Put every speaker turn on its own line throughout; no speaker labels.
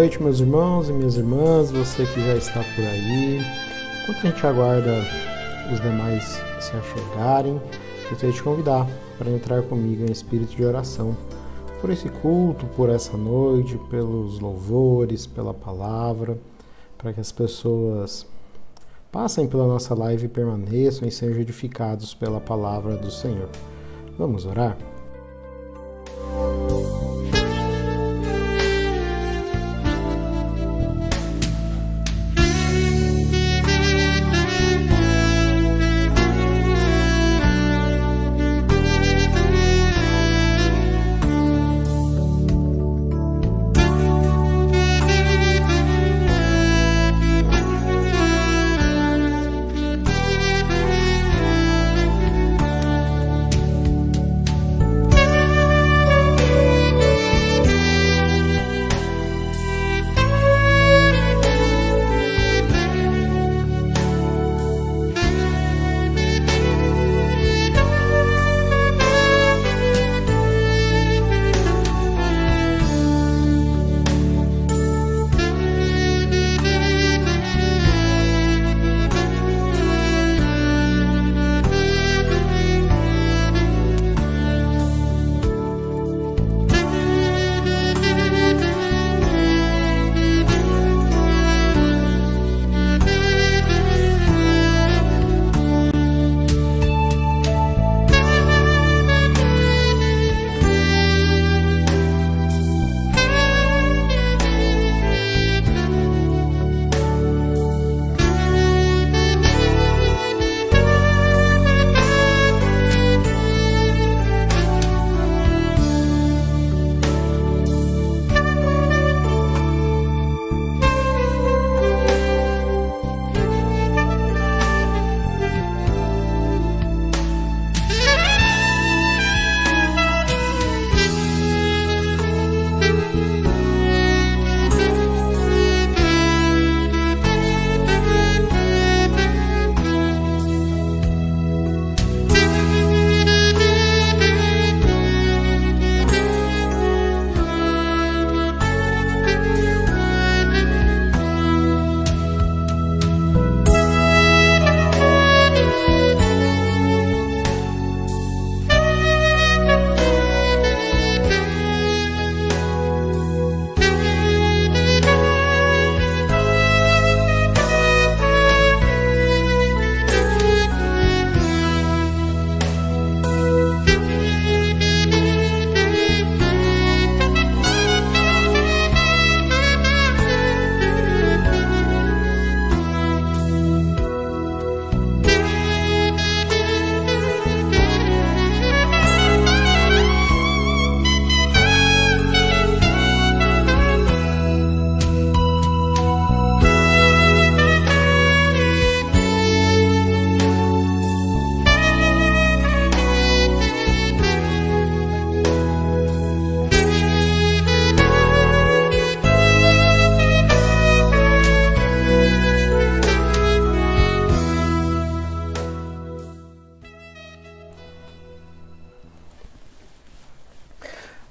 noite, meus irmãos e minhas irmãs, você que já está por aí. Enquanto a gente aguarda os demais se achegarem, gostaria de te convidar para entrar comigo em espírito de oração por esse culto, por essa noite, pelos louvores, pela palavra, para que as pessoas passem pela nossa live e permaneçam e sejam edificados pela palavra do Senhor. Vamos orar?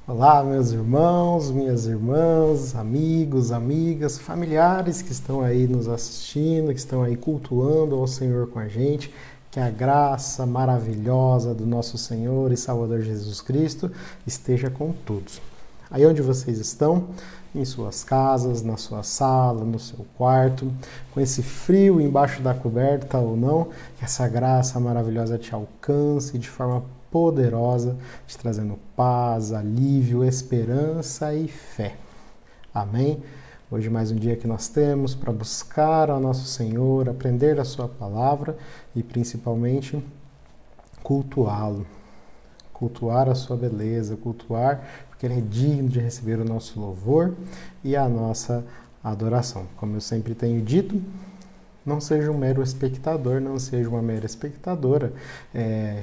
Olá, meus irmãos, minhas irmãs, amigos, amigas, familiares que estão aí nos assistindo, que estão aí cultuando ao Senhor com a gente. Que a graça maravilhosa do nosso Senhor e Salvador Jesus Cristo esteja com todos. Aí onde vocês estão, em suas casas, na sua sala, no seu quarto, com esse frio embaixo da coberta ou não, que essa graça maravilhosa te alcance de forma poderosa, te trazendo paz, alívio, esperança e fé. Amém? Hoje mais um dia que nós temos para buscar ao nosso Senhor, aprender a sua palavra e principalmente cultuá-lo. Cultuar a sua beleza, cultuar porque Ele é digno de receber o nosso louvor e a nossa adoração. Como eu sempre tenho dito, não seja um mero espectador, não seja uma mera espectadora.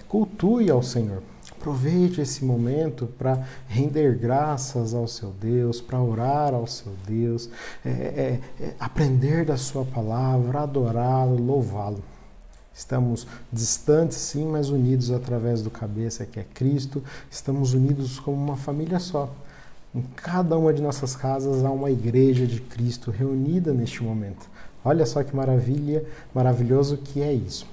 Cultue ao Senhor. Aproveite esse momento para render graças ao seu Deus, para orar ao seu Deus, aprender da sua palavra, adorá-lo, louvá-lo. Estamos distantes, sim, mas unidos através do cabeça que é Cristo. Estamos unidos como uma família só. Em cada uma de nossas casas há uma igreja de Cristo reunida neste momento. Olha só que maravilha, maravilhoso que é isso.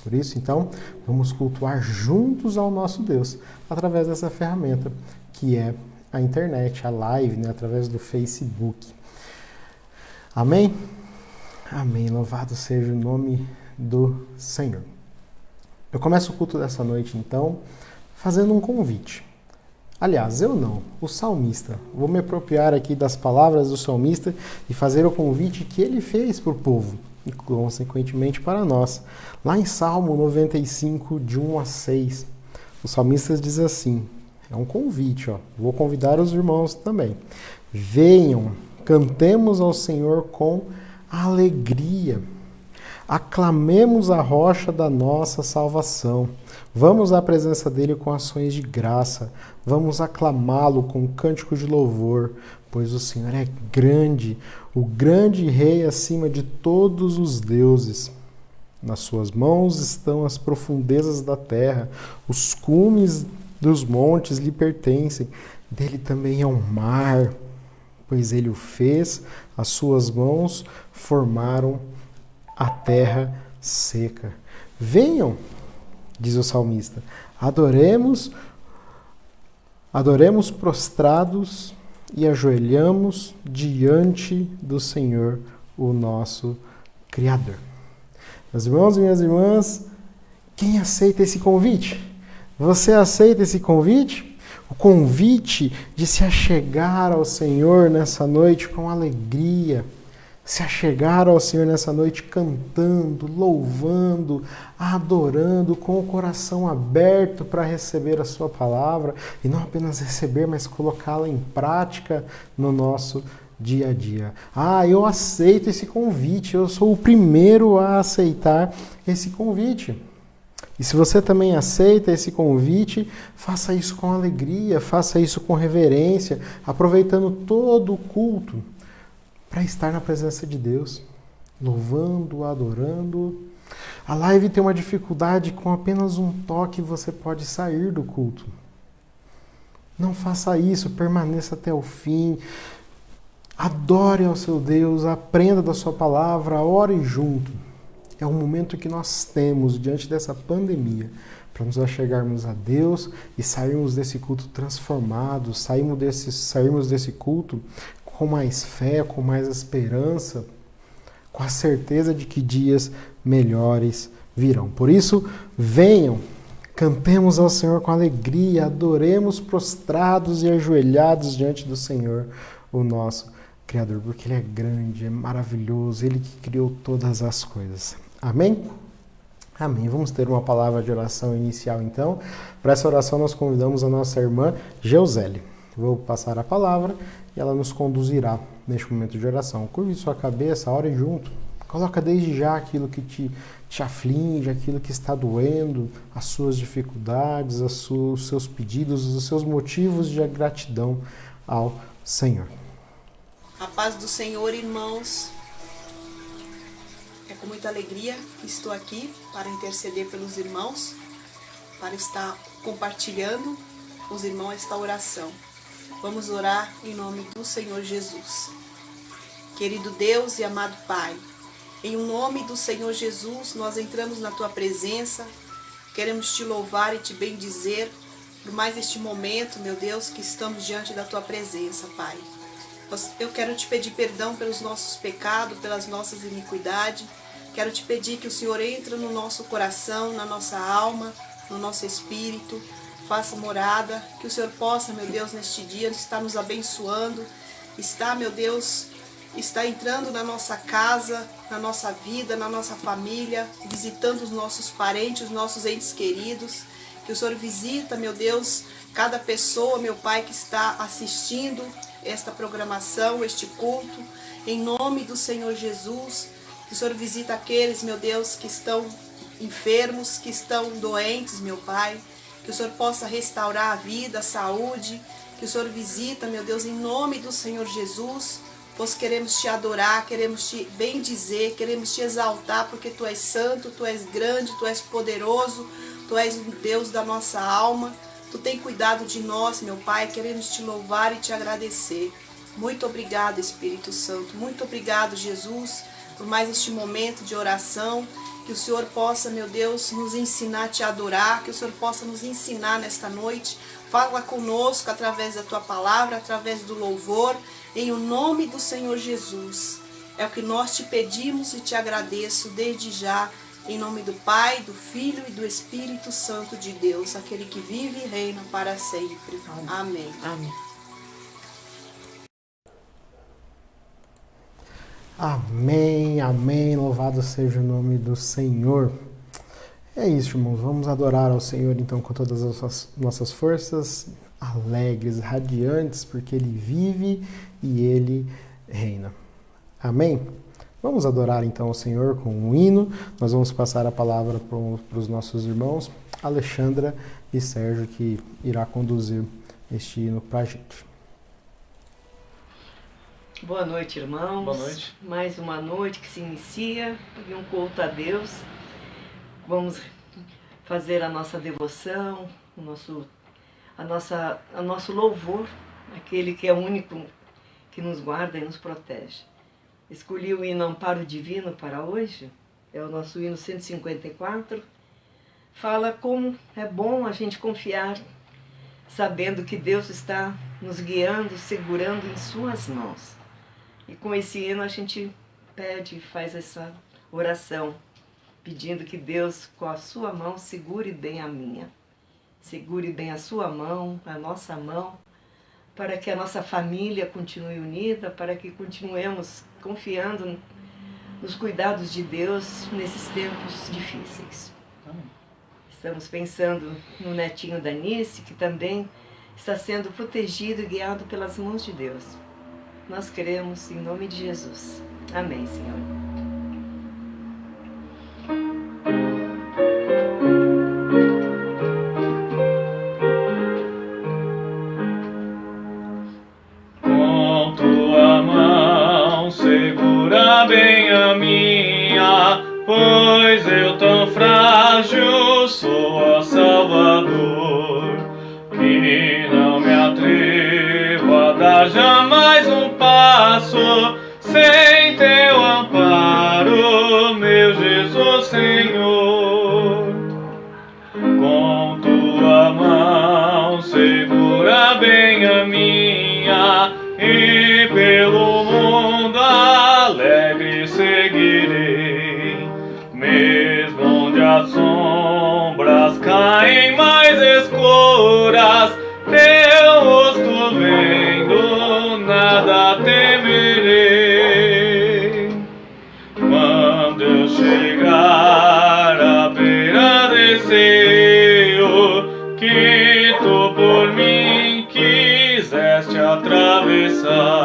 Por isso, então, vamos cultuar juntos ao nosso Deus através dessa ferramenta que é a internet, a live, né, através do Facebook. Amém? Amém. Louvado seja o nome do Senhor. Eu começo o culto dessa noite, então, fazendo um convite. Aliás, eu não, o salmista. Vou me apropriar aqui das palavras do salmista e fazer o convite que ele fez para o povo e, consequentemente, para nós. Lá em Salmo 95, de 1 a 6, o salmista diz assim, é um convite, ó. Vou convidar os irmãos também. Venham, cantemos ao Senhor com alegria. Aclamemos a rocha da nossa salvação. Vamos à presença dele com ações de graça. Vamos aclamá-lo com cântico de louvor, pois o Senhor é grande, o grande rei acima de todos os deuses. Nas suas mãos estão as profundezas da terra, os cumes dos montes lhe pertencem. Dele também é o mar, pois ele o fez, as suas mãos formaram a terra seca. Venham, diz o salmista, adoremos prostrados e ajoelhamos diante do Senhor, o nosso Criador. Meus irmãos e minhas irmãs, quem aceita esse convite? Você aceita esse convite? O convite de se achegar ao Senhor nessa noite com alegria, se achegar ao Senhor nessa noite cantando, louvando, adorando, com o coração aberto para receber a sua palavra e não apenas receber, mas colocá-la em prática no nosso dia a dia. Eu aceito esse convite, eu sou o primeiro a aceitar esse convite. E se você também aceita esse convite, faça isso com alegria, faça isso com reverência, aproveitando todo o culto para estar na presença de Deus, louvando, adorando. A live tem uma dificuldade, com apenas um toque você pode sair do culto. Não faça isso, permaneça até o fim. Adore ao seu Deus, aprenda da sua palavra, ore junto. É um momento que nós temos diante dessa pandemia para nos achegarmos a Deus e sairmos desse culto transformados, sairmos desse culto com mais fé, com mais esperança, com a certeza de que dias melhores virão. Por isso, venham, cantemos ao Senhor com alegria, adoremos prostrados e ajoelhados diante do Senhor, o nosso Criador, porque Ele é grande, é maravilhoso, Ele que criou todas as coisas. Amém? Amém. Vamos ter uma palavra de oração inicial, então. Para essa oração, nós convidamos a nossa irmã Geusele. Vou passar a palavra e ela nos conduzirá neste momento de oração. Curve sua cabeça, ore junto. Coloca desde já aquilo que te aflige, aquilo que está doendo, as suas dificuldades, os seus pedidos, os seus motivos de gratidão ao Senhor.
A paz do Senhor, irmãos. É com muita alegria que estou aqui para interceder pelos irmãos, para estar compartilhando com os irmãos esta oração. Vamos orar em nome do Senhor Jesus. Querido Deus e amado Pai, em nome do Senhor Jesus, nós entramos na Tua presença, queremos Te louvar e Te bendizer por mais este momento, meu Deus, que estamos diante da Tua presença, Pai. Eu quero Te pedir perdão pelos nossos pecados, pelas nossas iniquidades. Quero Te pedir que o Senhor entre no nosso coração, na nossa alma, no nosso espírito, faça morada, que o Senhor possa, meu Deus, neste dia estar nos abençoando, meu Deus, está entrando na nossa casa, na nossa vida, na nossa família, visitando os nossos parentes, os nossos entes queridos, que o Senhor visita, meu Deus, cada pessoa, meu Pai, que está assistindo esta programação, este culto, em nome do Senhor Jesus, que o Senhor visita aqueles, meu Deus, que estão enfermos, que estão doentes, meu Pai, que o Senhor possa restaurar a vida, a saúde, que o Senhor visita, meu Deus, em nome do Senhor Jesus, pois queremos Te adorar, queremos Te bendizer, queremos Te exaltar, porque Tu és santo, Tu és grande, Tu és poderoso, Tu és o Deus da nossa alma, Tu tem cuidado de nós, meu Pai, queremos te louvar e te agradecer. Muito obrigado, Espírito Santo. Muito obrigado, Jesus, por mais este momento de oração. Que o Senhor possa, meu Deus, nos ensinar a te adorar. Que o Senhor possa nos ensinar nesta noite. Fala conosco através da tua palavra, através do louvor. Em o nome do Senhor Jesus. É o que nós te pedimos e te agradeço desde já. Em nome do Pai, do Filho e do Espírito Santo de Deus, aquele que vive e reina para sempre. Amém.
Amém.
Amém, amém. Louvado seja o nome do Senhor. É isso, irmãos. Vamos adorar ao Senhor então com todas as nossas forças, alegres, radiantes, porque Ele vive e Ele reina. Amém? Vamos adorar então ao Senhor com um hino. Nós vamos passar a palavra para os nossos irmãos, Alexandra e Sérgio, que irá conduzir este hino para a gente.
Boa noite, irmãos.
Boa noite.
Mais uma noite que se inicia de um culto a Deus. Vamos fazer a nossa devoção, o nosso louvor, aquele que é o único que nos guarda e nos protege. Escolhi o hino Amparo Divino para hoje, é o nosso hino 154. Fala como é bom a gente confiar, sabendo que Deus está nos guiando, segurando em suas mãos. E com esse hino a gente pede e faz essa oração, pedindo que Deus, com a sua mão, segure bem a minha. Segure bem a sua mão, a nossa mão, para que a nossa família continue unida, para que continuemos confiando nos cuidados de Deus nesses tempos difíceis.
Amém.
Estamos pensando no netinho da Nice, que também está sendo protegido e guiado pelas mãos de Deus. Nós queremos em nome de Jesus. Amém, Senhor.
Bem a minha, pois eu tão frágil sou a Salvador, que não me atrevo a dar jamais um passo sem teu amparo, meu Jesus Senhor. Com tua mão segura bem a minha e pelo mundo alegre seguirei, mesmo onde as sombras caem mais escuras, teu rosto vendo, nada temerei. Quando eu chegar à beira desse rio que tu por mim quiseste atravessar,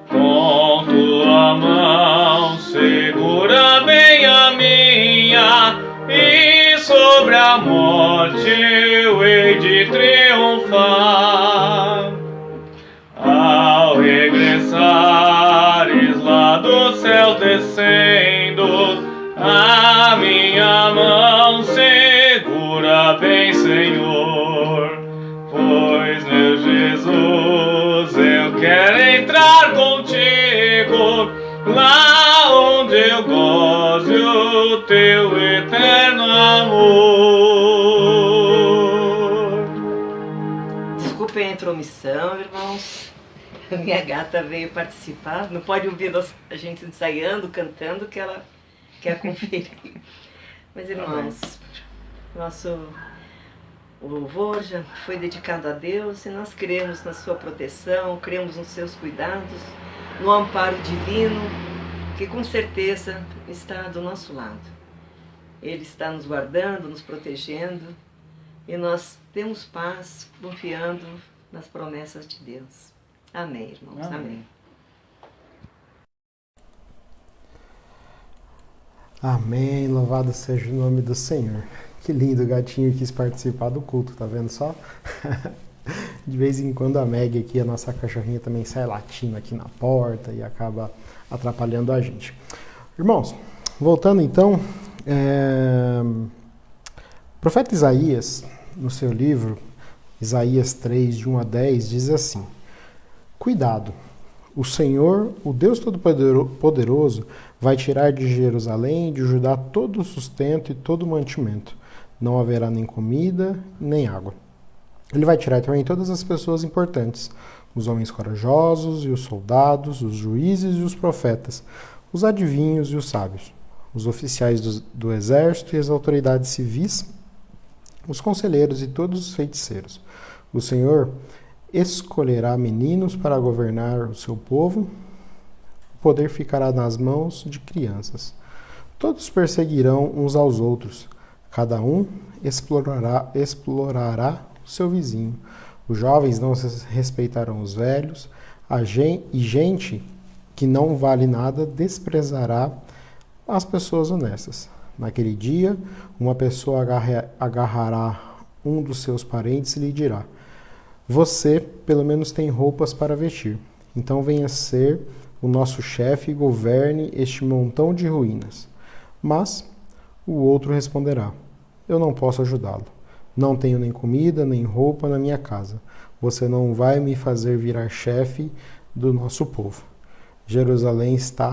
com tua mão segura bem a minha, e sobre a morte eu hei de triunfar. Ao regressares lá do céu descendo, a minha mão segura bem, Senhor, pois meu Jesus, eu quero entrar contigo, lá onde eu goze o teu eterno amor.
Desculpem a intromissão, irmãos. A minha gata veio participar. Não pode ouvir a gente ensaiando, cantando, que ela quer conferir. Mas, irmãos, o louvor já foi dedicado a Deus e nós cremos na sua proteção, cremos nos seus cuidados, no amparo divino, que com certeza está do nosso lado. Ele está nos guardando, nos protegendo, e nós temos paz confiando nas promessas de Deus. Amém, irmãos. Amém.
Amém. Louvado seja o nome do Senhor. Que lindo, o gatinho quis participar do culto, tá vendo só? De vez em quando a Meg aqui, a nossa cachorrinha, também sai latindo aqui na porta e acaba atrapalhando a gente. Irmãos, voltando então, o profeta Isaías, no seu livro, Isaías 3, de 1 a 10, diz assim: Cuidado! O Senhor, o Deus Todo-Poderoso, vai tirar de Jerusalém e de Judá todo o sustento e todo o mantimento. Não haverá nem comida, nem água. Ele vai tirar também todas as pessoas importantes, os homens corajosos e os soldados, os juízes e os profetas, os adivinhos e os sábios, os oficiais do exército e as autoridades civis, os conselheiros e todos os feiticeiros. O Senhor escolherá meninos para governar o seu povo, o poder ficará nas mãos de crianças. Todos perseguirão uns aos outros, cada um explorará o seu vizinho. Os jovens não respeitarão os velhos, e gente que não vale nada desprezará as pessoas honestas. Naquele dia, uma pessoa agarrará um dos seus parentes e lhe dirá: Você, pelo menos, tem roupas para vestir. Então venha ser o nosso chefe e governe este montão de ruínas. Mas o outro responderá: Eu não posso ajudá-lo. Não tenho nem comida, nem roupa na minha casa. Você não vai me fazer virar chefe do nosso povo. Jerusalém está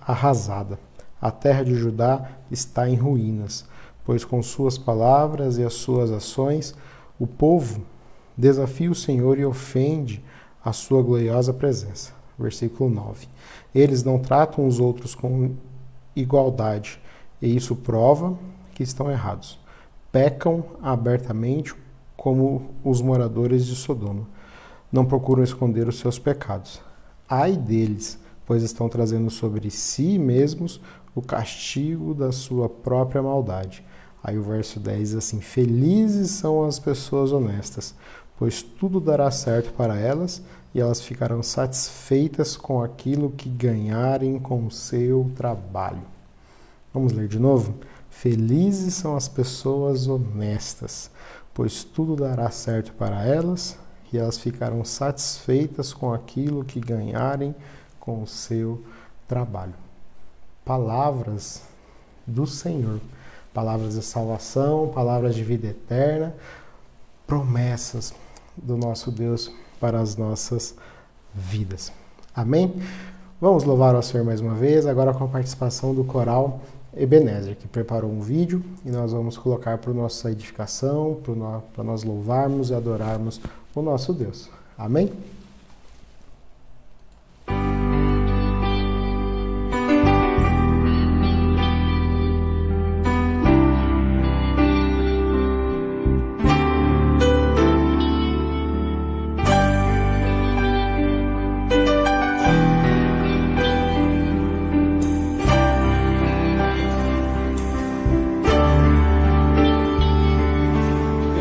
arrasada. A terra de Judá está em ruínas, pois com suas palavras e as suas ações, o povo desafia o Senhor e ofende a sua gloriosa presença. Versículo 9. Eles não tratam os outros com igualdade, e isso prova que estão errados. Pecam abertamente como os moradores de Sodoma. Não procuram esconder os seus pecados. Ai deles, pois estão trazendo sobre si mesmos o castigo da sua própria maldade. Aí o verso 10 diz assim: Felizes são as pessoas honestas, pois tudo dará certo para elas e elas ficarão satisfeitas com aquilo que ganharem com o seu trabalho. Vamos ler de novo? Felizes são as pessoas honestas, pois tudo dará certo para elas e elas ficarão satisfeitas com aquilo que ganharem com o seu trabalho. Palavras do Senhor, palavras de salvação, palavras de vida eterna, promessas do nosso Deus para as nossas vidas. Amém? Vamos louvar ao Senhor mais uma vez, agora com a participação do coral Ebenezer, que preparou um vídeo e nós vamos colocar para a nossa edificação, para nós louvarmos e adorarmos o nosso Deus. Amém?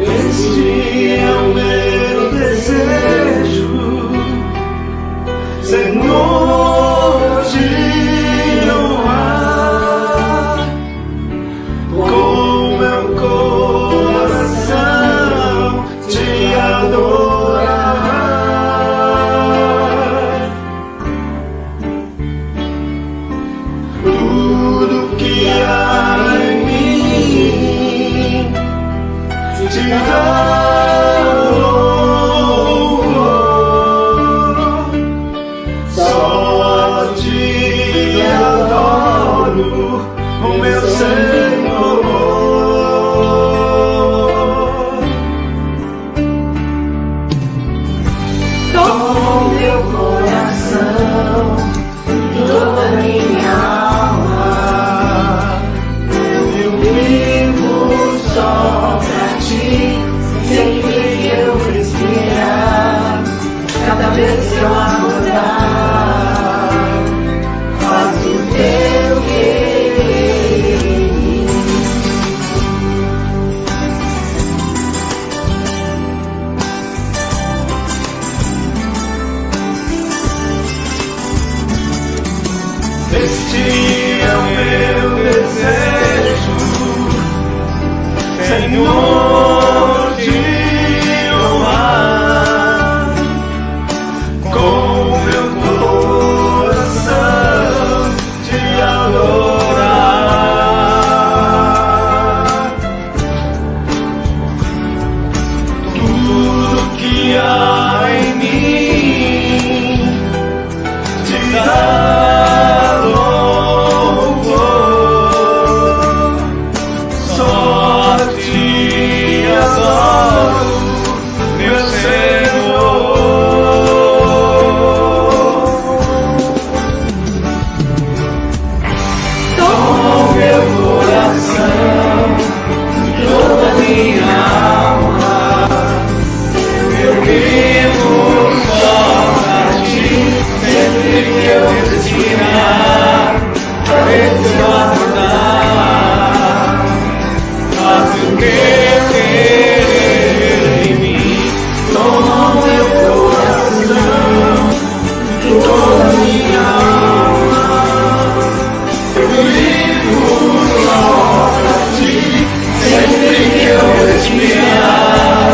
Este é o meu desejo, Senhor, te honrar com meu coração, te adorar. Tudo que há em mim te dá louvor, só te adoro, o meu Senhor.
Com meu coração, toda minha alma, eu vivo só pra ti, sempre que eu respirar, cada vez que eu acordar, faço o teu querer.
Este é o meu desejo, Senhor, te honrar com meu coração, te adorar. Tudo há em mim te dar louvor. Só a ti adoro, meu Senhor. Toma o meu coração, toda minha alma, eu vivo só pra ti, sempre que eu respirar, parece eu acordar, faz o meu querer em mim. Toma o meu coração, toda minha alma, eu vivo só pra ti, sempre que eu respirar,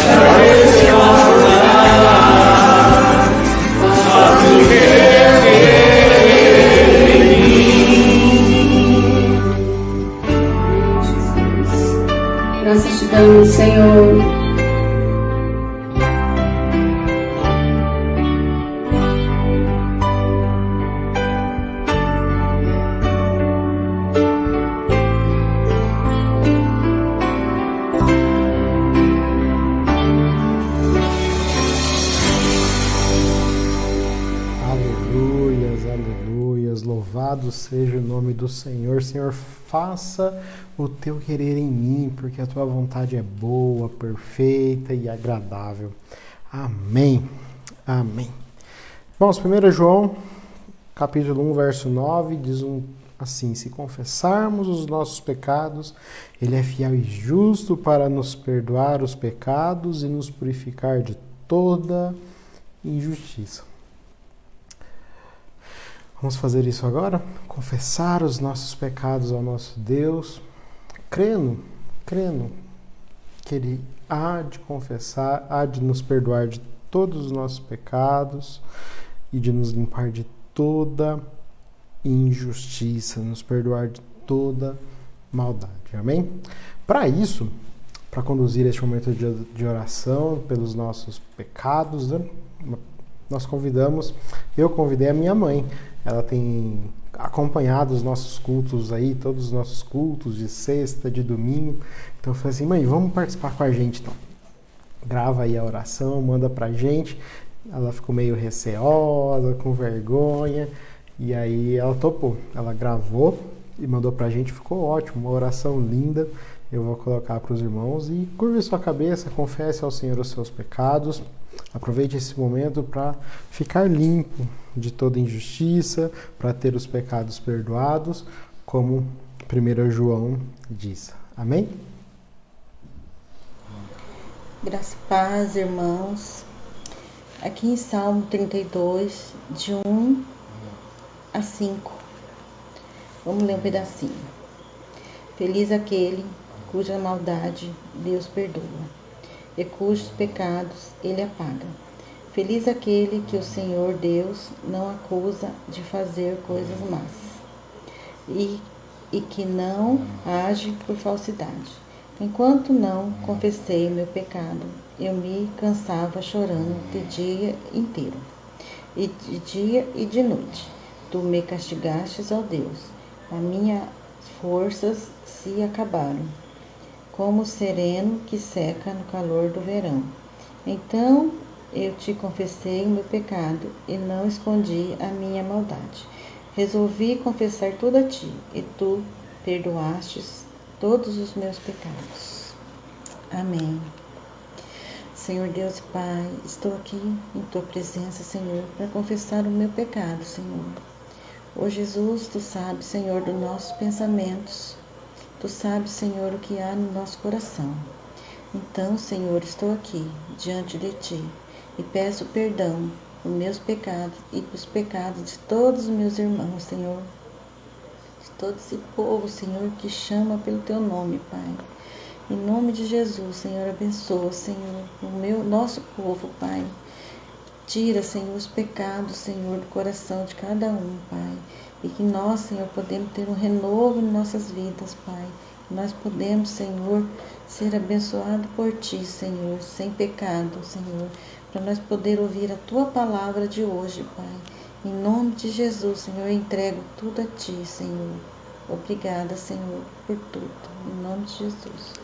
parece eu acordar, faz o meu querer em mim.
Jesus. Graças te damos, Senhor.
Aleluias, aleluias, louvado seja o nome do Senhor. Senhor, faça o teu querer em mim, porque a tua vontade é boa, perfeita e agradável. Amém, amém. Vamos, 1 João, capítulo 1, verso 9, diz assim: se confessarmos os nossos pecados, Ele é fiel e justo para nos perdoar os pecados e nos purificar de toda injustiça. Vamos fazer isso agora? Confessar os nossos pecados ao nosso Deus, crendo que Ele há de confessar, há de nos perdoar de todos os nossos pecados e de nos limpar de toda injustiça, nos perdoar de toda maldade. Amém? Para isso, para conduzir este momento de oração pelos nossos pecados, né, eu convidei a minha mãe. Ela tem acompanhado os nossos cultos aí, todos os nossos cultos de sexta, de domingo. Então eu falei assim: mãe, vamos participar com a gente então. Grava aí a oração, manda pra gente. Ela ficou meio receosa, com vergonha, e aí ela topou. Ela gravou e mandou pra gente, ficou ótimo, uma oração linda. Eu vou colocar para os irmãos e curve sua cabeça, confesse ao Senhor os seus pecados. Aproveite esse momento para ficar limpo de toda injustiça, para ter os pecados perdoados, como 1 João diz. Amém?
Graça e paz, irmãos. Aqui em Salmo 32, de 1 a 5. Vamos ler um pedacinho. Feliz aquele cuja maldade Deus perdoa e cujos pecados Ele apaga. Feliz aquele que o Senhor Deus não acusa de fazer coisas más e que não age por falsidade. Enquanto não confessei meu pecado, eu me cansava chorando de dia inteiro, e de dia e de noite. Tu me castigastes, ó Deus, as minhas forças se acabaram, como o sereno que seca no calor do verão. Então eu te confessei o meu pecado e não escondi a minha maldade. Resolvi confessar tudo a ti, e tu perdoastes todos os meus pecados. Amém. Senhor Deus e Pai, estou aqui em tua presença, Senhor, para confessar o meu pecado, Senhor. Ô Jesus, tu sabes, Senhor, dos nossos pensamentos. Tu sabes, Senhor, o que há no nosso coração. Então, Senhor, estou aqui diante de ti e peço perdão por meus pecados e pelos pecados de todos os meus irmãos, Senhor. De todo esse povo, Senhor, que chama pelo teu nome, Pai. Em nome de Jesus, Senhor, abençoa, Senhor, nosso povo, Pai. Tira, Senhor, os pecados, Senhor, do coração de cada um, Pai. E que nós, Senhor, podemos ter um renovo em nossas vidas, Pai. Nós podemos, Senhor, ser abençoados por Ti, Senhor, sem pecado, Senhor, para nós poder ouvir a Tua palavra de hoje, Pai. Em nome de Jesus, Senhor, eu entrego tudo a Ti, Senhor. Obrigada, Senhor, por tudo. Em nome de Jesus.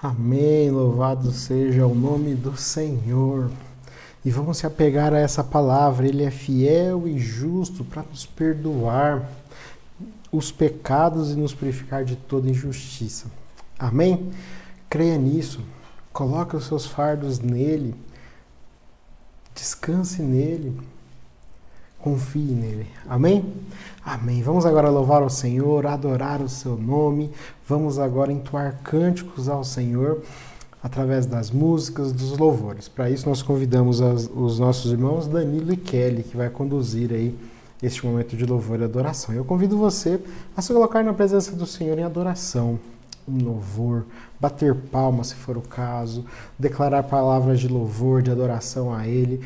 Amém, louvado seja o nome do Senhor. E vamos se apegar a essa palavra. Ele é fiel e justo para nos perdoar os pecados e nos purificar de toda injustiça. Amém? Creia nisso. Coloque os seus fardos nele. Descanse nele. Confie nele. Amém? Amém. Vamos agora louvar ao Senhor, adorar o seu nome. Vamos agora entoar cânticos ao Senhor através das músicas, dos louvores. Para isso nós convidamos os nossos irmãos Danilo e Kelly, que vai conduzir aí este momento de louvor e adoração. Eu convido você a se colocar na presença do Senhor em adoração, em louvor, bater palmas se for o caso, declarar palavras de louvor, de adoração a Ele.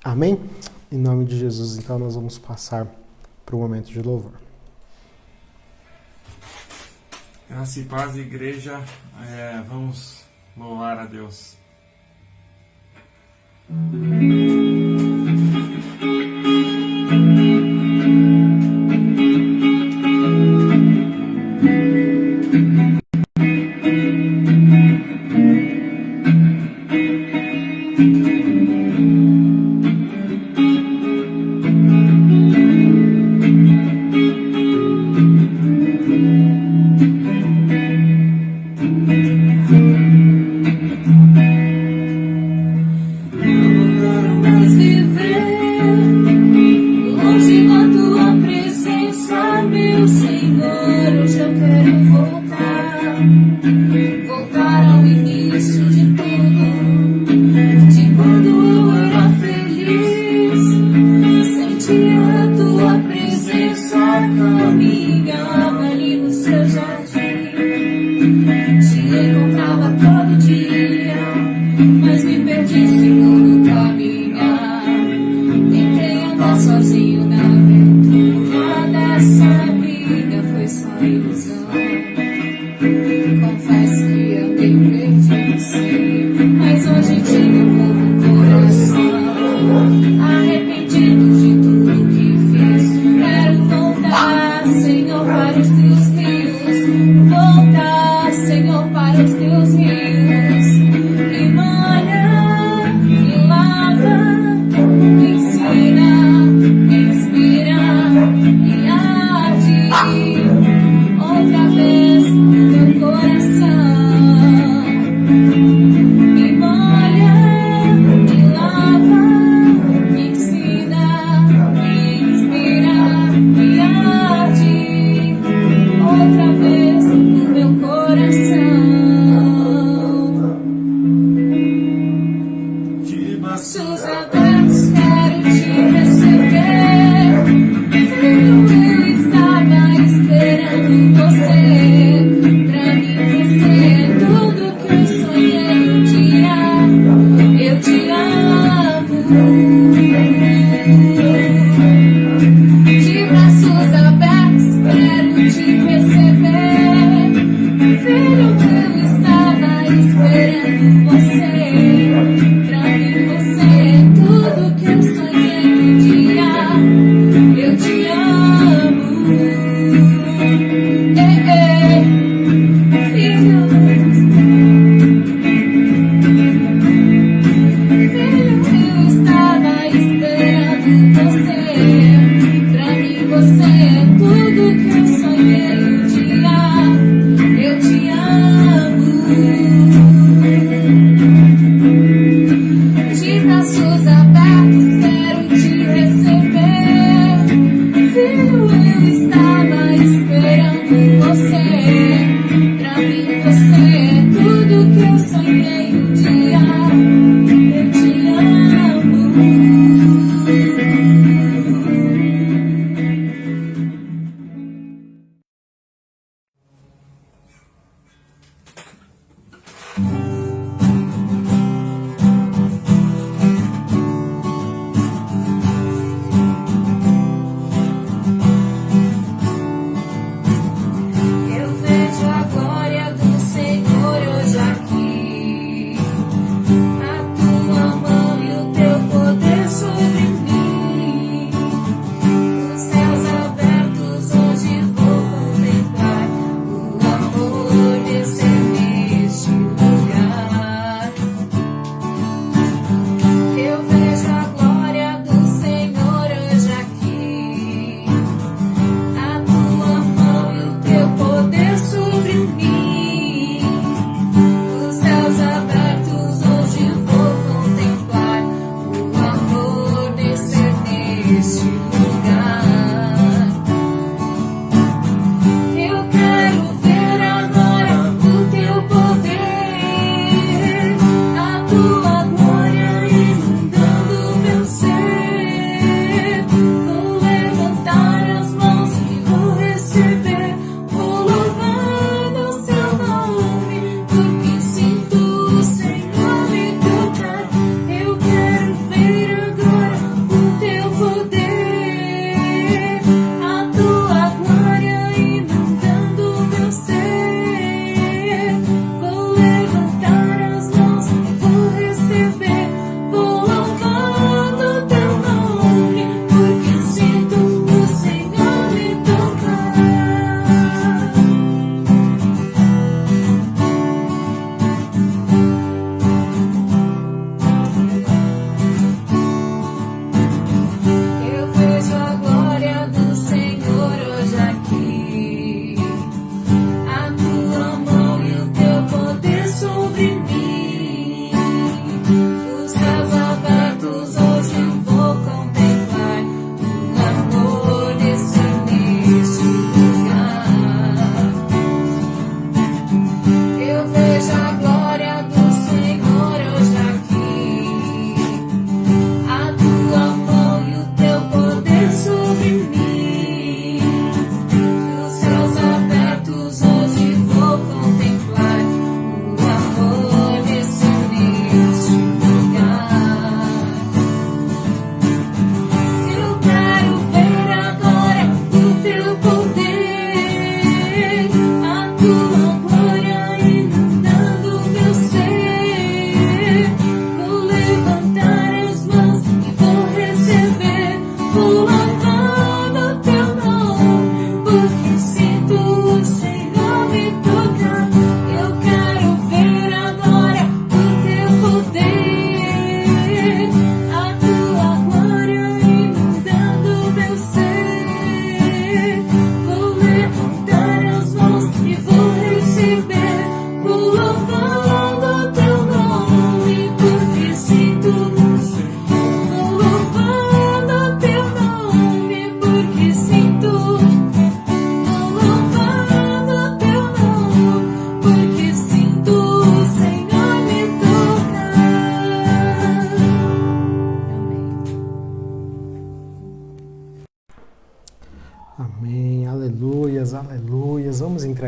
Amém? Em nome de Jesus, então nós vamos passar para o momento de louvor.
Graça e paz, igreja. Vamos louvar a Deus.
Outra vez, meu coração.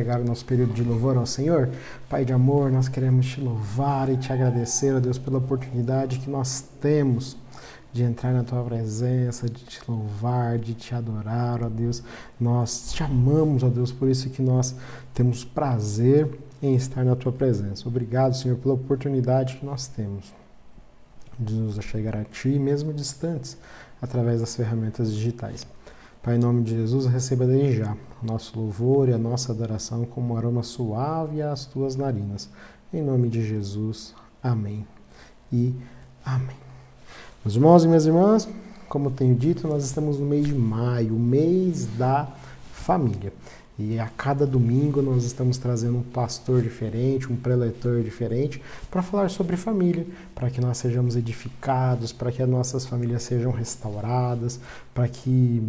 chegar o nosso período de louvor ao Senhor? Pai de amor, nós queremos te louvar e te agradecer, ó Deus, pela oportunidade que nós temos de entrar na tua presença, de te louvar, de te adorar, ó Deus. Nós te amamos, ó Deus, por isso que nós temos prazer em estar na tua presença. Obrigado, Senhor, pela oportunidade que nós temos de nos chegar a ti, mesmo distantes, através das ferramentas digitais. Pai, em nome de Jesus, receba desde já o nosso louvor e a nossa adoração como um aroma suave às tuas narinas. Em nome de Jesus, amém e amém. Meus irmãos e minhas irmãs, como tenho dito, nós estamos no mês de maio, o mês da família. E a cada domingo nós estamos trazendo um pastor diferente, um preletor diferente, para falar sobre família, para que nós sejamos edificados, para que as nossas famílias sejam restauradas, para que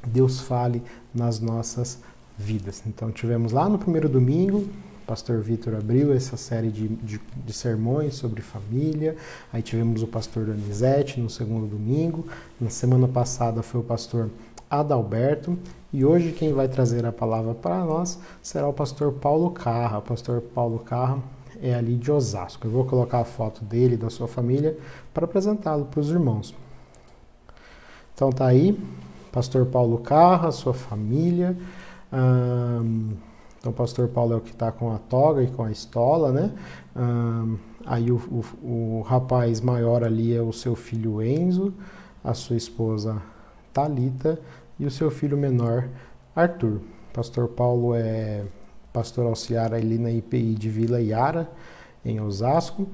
Deus fale nas nossas vidas. Então tivemos lá no primeiro domingo, o pastor Vitor abriu essa série de sermões sobre família, aí tivemos o pastor Donizete no segundo domingo, na semana passada foi o pastor Adalberto, e hoje quem vai trazer a palavra para nós será o pastor Paulo Carra. O pastor Paulo Carra é ali de Osasco. Eu vou colocar a foto dele e da sua família para apresentá-lo para os irmãos. Então tá aí, pastor Paulo Carra, sua família. Então o pastor Paulo é o que está com a toga e com a estola, né? Aí o rapaz maior ali é o seu filho Enzo, a sua esposa Thalita e o seu filho menor, Arthur. Pastor Paulo é pastor auxiliar ali na IPI de Vila Iara, em Osasco,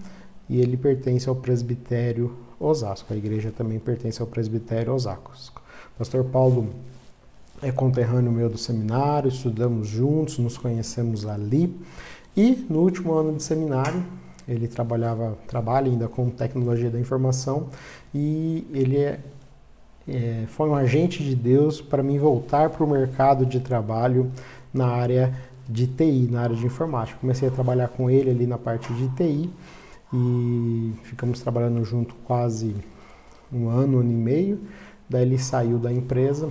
e ele pertence ao presbitério Osasco. A igreja também pertence ao presbitério Osasco. Pastor Paulo é conterrâneo meu do seminário, estudamos juntos, nos conhecemos ali, e no último ano de seminário, ele trabalha ainda com tecnologia da informação, e ele foi um agente de Deus para mim voltar para o mercado de trabalho na área de TI, na área de informática. Comecei a trabalhar com ele ali na parte de TI e ficamos trabalhando junto quase um ano e meio. Daí ele saiu da empresa,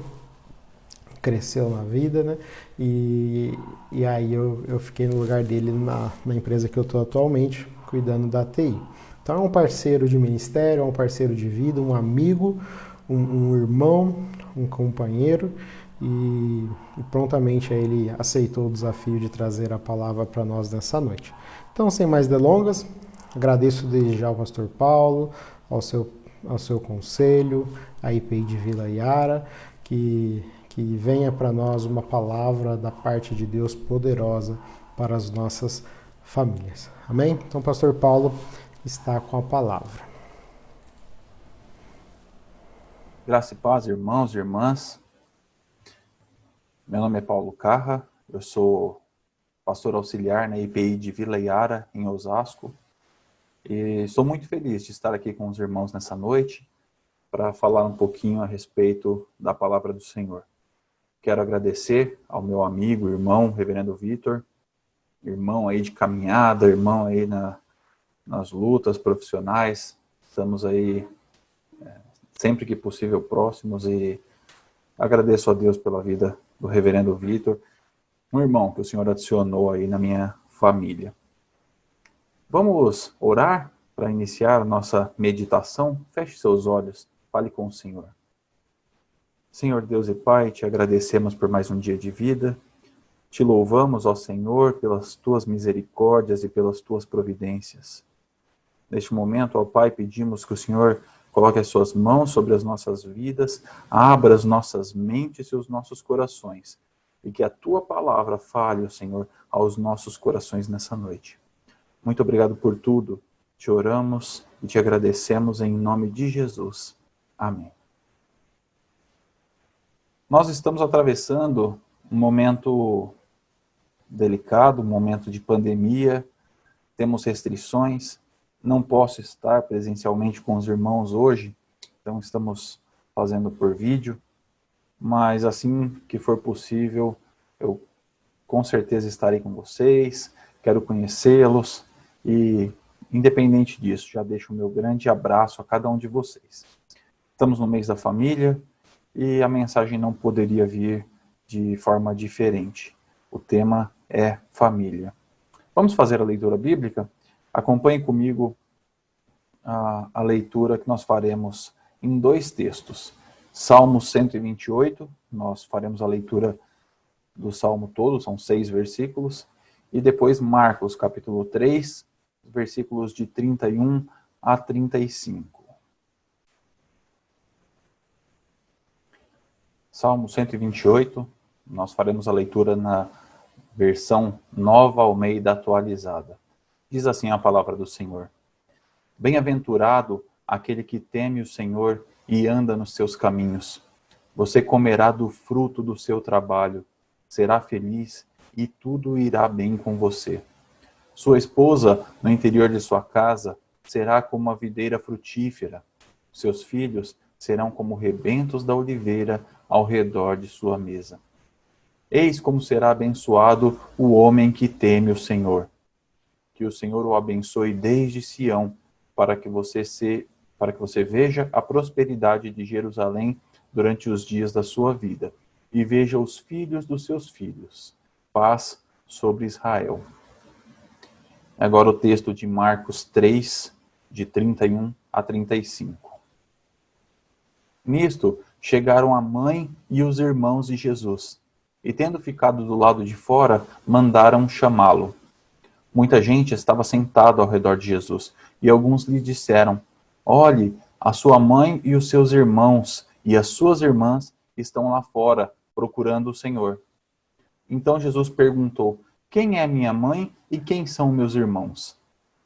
cresceu na vida, né? E aí eu fiquei no lugar dele na empresa que eu estou atualmente, cuidando da TI. Então é um parceiro de ministério, é um parceiro de vida, um amigo, um irmão, um companheiro, e prontamente ele aceitou o desafio de trazer a palavra para nós nessa noite. Então, sem mais delongas, agradeço desde já ao pastor Paulo, ao seu conselho, à IPI de Vila Iara, que venha para nós uma palavra da parte de Deus poderosa para as nossas famílias. Amém? Então, pastor Paulo está com a palavra.
Graça e paz, irmãos e irmãs. Meu nome é Paulo Carra, eu sou pastor auxiliar na IPI de Vila Iara, em Osasco, e sou muito feliz de estar aqui com os irmãos nessa noite para falar um pouquinho a respeito da palavra do Senhor. Quero agradecer ao meu amigo, irmão, reverendo Vitor, irmão aí de caminhada, irmão aí nas lutas profissionais, estamos aí sempre que possível próximos, e agradeço a Deus pela vida do reverendo Vitor, um irmão que o Senhor adicionou aí na minha família. Vamos orar para iniciar a nossa meditação? Feche seus olhos, fale com o Senhor. Senhor Deus e Pai, te agradecemos por mais um dia de vida, te louvamos, ó Senhor, pelas tuas misericórdias e pelas tuas providências. Neste momento, ó Pai, pedimos que o Senhor coloque as suas mãos sobre as nossas vidas, abra as nossas mentes e os nossos corações, e que a tua palavra fale, ó Senhor, aos nossos corações nessa noite. Muito obrigado por tudo, te oramos e te agradecemos em nome de Jesus. Amém. Nós estamos atravessando um momento delicado, um momento de pandemia, temos restrições. Não posso estar presencialmente com os irmãos hoje, então estamos fazendo por vídeo, mas assim que for possível, eu com certeza estarei com vocês, quero conhecê-los e, independente disso, já deixo o meu grande abraço a cada um de vocês. Estamos no mês da família e a mensagem não poderia vir de forma diferente. O tema é família. Vamos fazer a leitura bíblica? Acompanhe comigo a leitura que nós faremos em 2 textos. Salmo 128, nós faremos a leitura do Salmo todo, são 6 versículos. E depois Marcos, capítulo 3, versículos de 31 a 35. Salmo 128, nós faremos a leitura na versão Nova Almeida atualizada. Diz assim a palavra do Senhor: Bem-aventurado aquele que teme o Senhor e anda nos seus caminhos. Você comerá do fruto do seu trabalho, será feliz e tudo irá bem com você. Sua esposa, no interior de sua casa, será como uma videira frutífera. Seus filhos serão como rebentos da oliveira ao redor de sua mesa. Eis como será abençoado o homem que teme o Senhor. Que o Senhor o abençoe desde Sião, para que você veja a prosperidade de Jerusalém durante os dias da sua vida, e veja os filhos dos seus filhos. Paz sobre Israel. Agora o texto de Marcos 3, de 31 a 35. Nisto, chegaram a mãe e os irmãos de Jesus, e tendo ficado do lado de fora, mandaram chamá-lo. Muita gente estava sentada ao redor de Jesus, e alguns lhe disseram: Olhe, a sua mãe e os seus irmãos e as suas irmãs estão lá fora, procurando o Senhor. Então Jesus perguntou: Quem é minha mãe e quem são meus irmãos?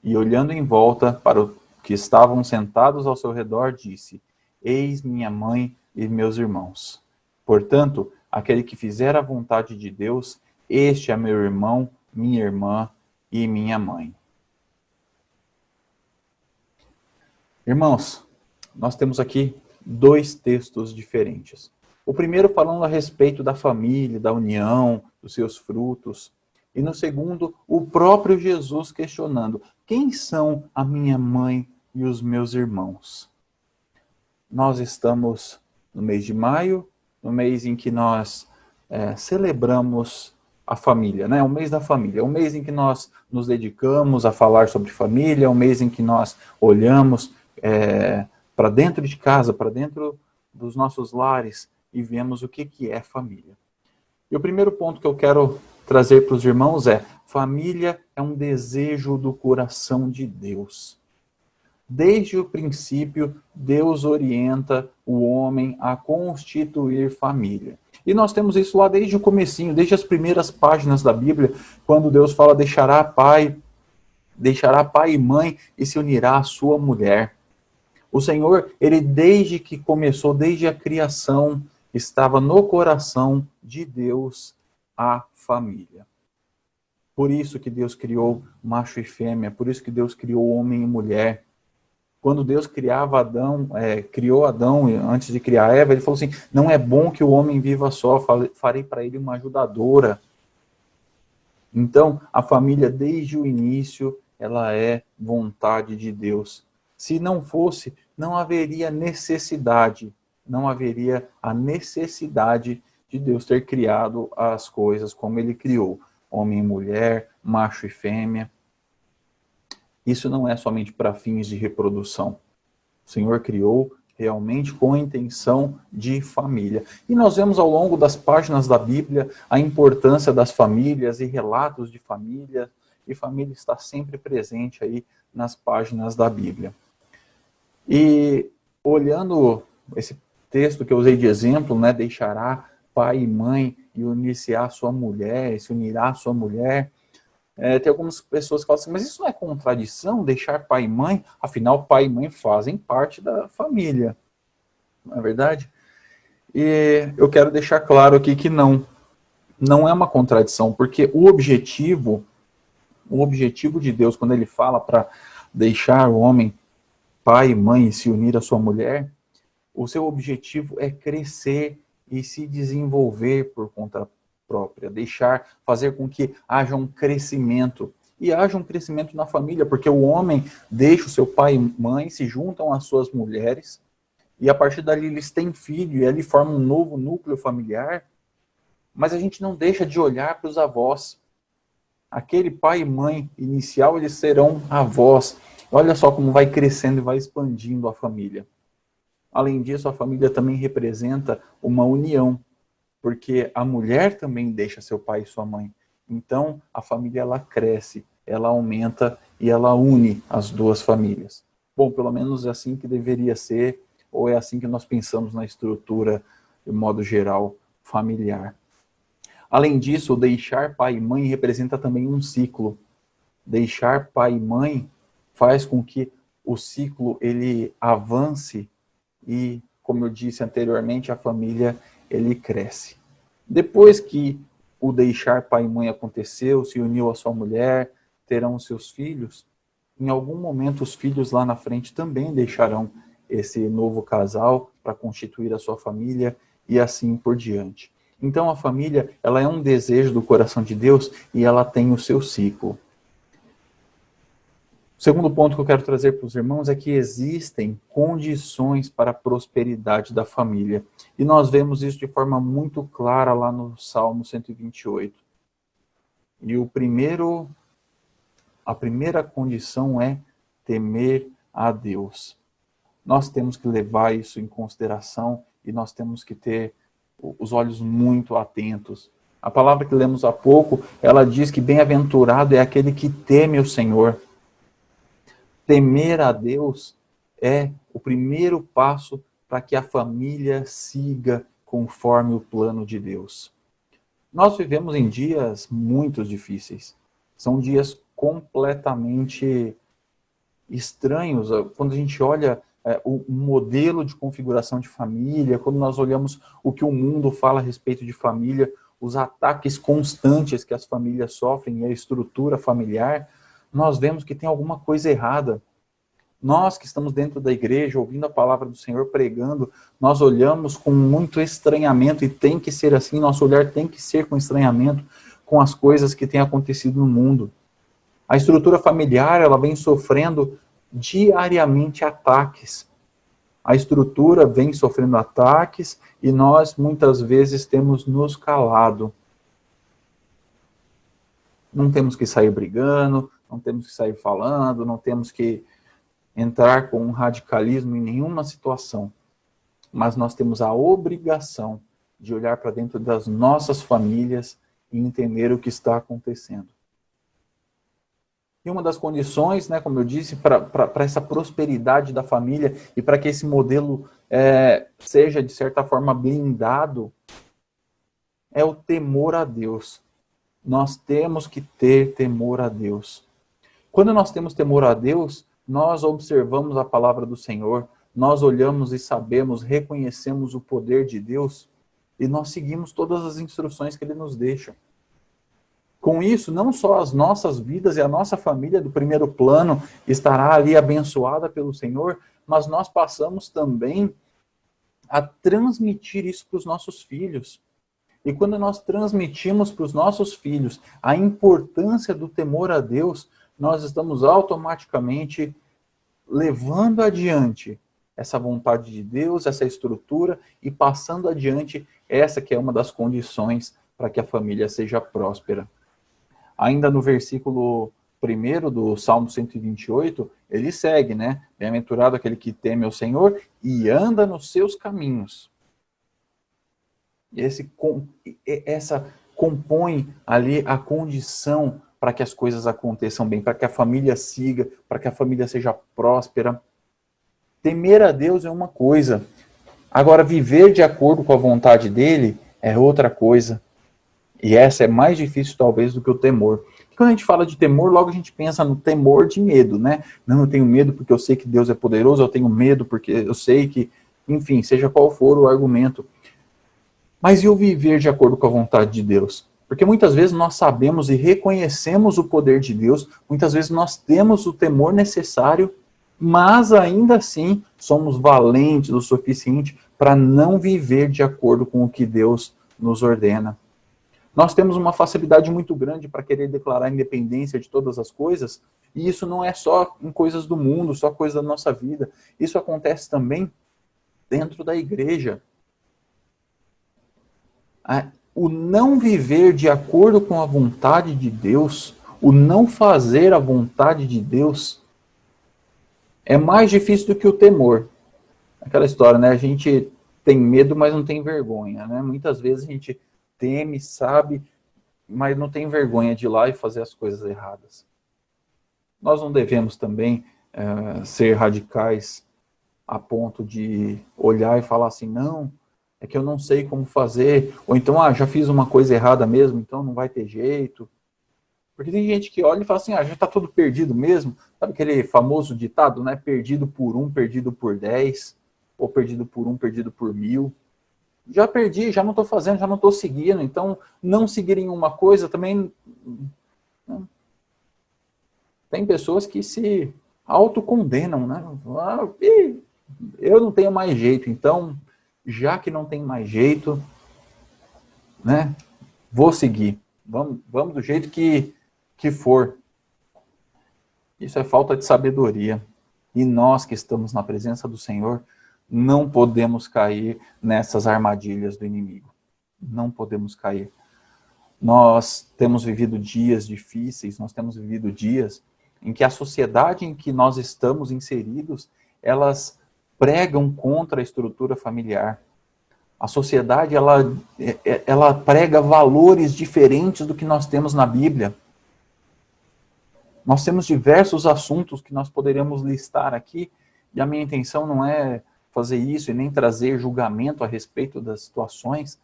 E olhando em volta para os que estavam sentados ao seu redor, disse: Eis minha mãe e meus irmãos. Portanto, aquele que fizer a vontade de Deus, este é meu irmão, minha irmã e minha mãe. Irmãos, nós temos aqui 2 textos diferentes. O primeiro falando a respeito da família, da união, dos seus frutos. E no segundo, o próprio Jesus questionando: quem são a minha mãe e os meus irmãos? Nós estamos no mês de maio, no mês em que nós celebramos a família, né? O mês da família, é um mês em que nós nos dedicamos a falar sobre família, é um mês em que nós olhamos para dentro de casa, para dentro dos nossos lares e vemos o que é família. E o primeiro ponto que eu quero trazer para os irmãos é: família é um desejo do coração de Deus. Desde o princípio, Deus orienta o homem a constituir família. E nós temos isso lá desde o comecinho, desde as primeiras páginas da Bíblia, quando Deus fala: deixará pai e mãe e se unirá à sua mulher. O Senhor, ele desde que começou, desde a criação, estava no coração de Deus a família. Por isso que Deus criou macho e fêmea, por isso que Deus criou homem e mulher. Quando Deus criou Adão antes de criar Eva, ele falou assim: não é bom que o homem viva só, farei para ele uma ajudadora. Então, a família desde o início, ela é vontade de Deus. Se não fosse, não haveria necessidade, não haveria a necessidade de Deus ter criado as coisas como ele criou. Homem e mulher, macho e fêmea. Isso não é somente para fins de reprodução. O Senhor criou realmente com a intenção de família. E nós vemos ao longo das páginas da Bíblia a importância das famílias e relatos de família. E família está sempre presente aí nas páginas da Bíblia. E olhando esse texto que eu usei de exemplo, né, deixará pai e mãe e unir-se-á sua mulher, se unirá à sua mulher. Tem algumas pessoas que falam assim: mas isso não é contradição, deixar pai e mãe? Afinal, pai e mãe fazem parte da família. Não é verdade? E eu quero deixar claro aqui que não é uma contradição, porque o objetivo de Deus, quando ele fala para deixar o homem pai e mãe e se unir à sua mulher, o seu objetivo é crescer e se desenvolver por conta própria, fazer com que haja um crescimento. E haja um crescimento na família, porque o homem deixa o seu pai e mãe, se juntam às suas mulheres, e a partir dali eles têm filho, e ali formam um novo núcleo familiar. Mas a gente não deixa de olhar para os avós. Aquele pai e mãe inicial, eles serão avós. Olha só como vai crescendo e vai expandindo a família. Além disso, a família também representa uma união, porque a mulher também deixa seu pai e sua mãe. Então, a família ela cresce, ela aumenta e ela une as duas famílias. Bom, pelo menos é assim que deveria ser, ou é assim que nós pensamos na estrutura, de modo geral, familiar. Além disso, o deixar pai e mãe representa também um ciclo. Deixar pai e mãe faz com que o ciclo ele avance e, como eu disse anteriormente, a família ele cresce. Depois que o deixar pai e mãe aconteceu, se uniu a sua mulher, terão seus filhos, em algum momento os filhos lá na frente também deixarão esse novo casal para constituir a sua família e assim por diante. Então a família, ela é um desejo do coração de Deus e ela tem o seu ciclo. O segundo ponto que eu quero trazer para os irmãos é que existem condições para a prosperidade da família. E nós vemos isso de forma muito clara lá no Salmo 128. E a primeira condição é temer a Deus. Nós temos que levar isso em consideração e nós temos que ter os olhos muito atentos. A palavra que lemos há pouco, ela diz que bem-aventurado é aquele que teme o Senhor. Temer a Deus é o primeiro passo para que a família siga conforme o plano de Deus. Nós vivemos em dias muito difíceis. São dias completamente estranhos. Quando a gente olha o modelo de configuração de família, quando nós olhamos o que o mundo fala a respeito de família, os ataques constantes que as famílias sofrem e a estrutura familiar, nós vemos que tem alguma coisa errada. Nós que estamos dentro da igreja, ouvindo a palavra do Senhor, pregando, nós olhamos com muito estranhamento, e tem que ser assim, nosso olhar tem que ser com estranhamento com as coisas que têm acontecido no mundo. A estrutura familiar, ela vem sofrendo diariamente ataques. A estrutura vem sofrendo ataques e nós muitas vezes temos nos calado. Não temos que sair brigando, não temos que sair falando, não temos que entrar com um radicalismo em nenhuma situação. Mas nós temos a obrigação de olhar para dentro das nossas famílias e entender o que está acontecendo. E uma das condições, né, como eu disse, para essa prosperidade da família e para que esse modelo seja, de certa forma, blindado, é o temor a Deus. Nós temos que ter temor a Deus. Quando nós temos temor a Deus, nós observamos a palavra do Senhor, nós olhamos e sabemos, reconhecemos o poder de Deus e nós seguimos todas as instruções que Ele nos deixa. Com isso, não só as nossas vidas e a nossa família do primeiro plano estará ali abençoada pelo Senhor, mas nós passamos também a transmitir isso para os nossos filhos. E quando nós transmitimos para os nossos filhos a importância do temor a Deus, nós estamos automaticamente levando adiante essa vontade de Deus, essa estrutura, e passando adiante essa que é uma das condições para que a família seja próspera. Ainda no versículo 1 do Salmo 128, ele segue, né? Bem-aventurado aquele que teme ao Senhor e anda nos seus caminhos. Essa compõe ali a condição para que as coisas aconteçam bem, para que a família siga, para que a família seja próspera. Temer a Deus é uma coisa. Agora, viver de acordo com a vontade dele é outra coisa. E essa é mais difícil, talvez, do que o temor. Porque quando a gente fala de temor, logo a gente pensa no temor de medo, né? Não, eu tenho medo porque eu sei que Deus é poderoso, eu tenho medo porque eu sei que, enfim, seja qual for o argumento. Mas e o viver de acordo com a vontade de Deus? Porque muitas vezes nós sabemos e reconhecemos o poder de Deus, muitas vezes nós temos o temor necessário, mas ainda assim somos valentes o suficiente para não viver de acordo com o que Deus nos ordena. Nós temos uma facilidade muito grande para querer declarar a independência de todas as coisas, e isso não é só em coisas do mundo, só coisas da nossa vida. Isso acontece também dentro da igreja. o não viver de acordo com a vontade de Deus, o não fazer a vontade de Deus, é mais difícil do que o temor. Aquela história, né? A gente tem medo, mas não tem vergonha, né? Muitas vezes a gente teme, sabe, mas não tem vergonha de ir lá e fazer as coisas erradas. Nós não devemos também ser radicais a ponto de olhar e falar assim, não, é que eu não sei como fazer, ou então, já fiz uma coisa errada mesmo, então não vai ter jeito. Porque tem gente que olha e fala assim, já está tudo perdido mesmo. Sabe aquele famoso ditado, né? Perdido por 1, perdido por 10, ou perdido por 1, perdido por 1000. Já perdi, já não estou fazendo, já não estou seguindo, então não seguir em uma coisa também... Tem pessoas que se autocondenam, né? Eu não tenho mais jeito, então, já que não tem mais jeito, né? Vou seguir. Vamos do jeito que for. Isso é falta de sabedoria. E nós que estamos na presença do Senhor, não podemos cair nessas armadilhas do inimigo. Não podemos cair. Nós temos vivido dias difíceis, nós temos vivido dias em que a sociedade em que nós estamos inseridos, elas pregam contra a estrutura familiar. A sociedade, ela prega valores diferentes do que nós temos na Bíblia. Nós temos diversos assuntos que nós poderíamos listar aqui, e a minha intenção não é fazer isso e nem trazer julgamento a respeito das situações,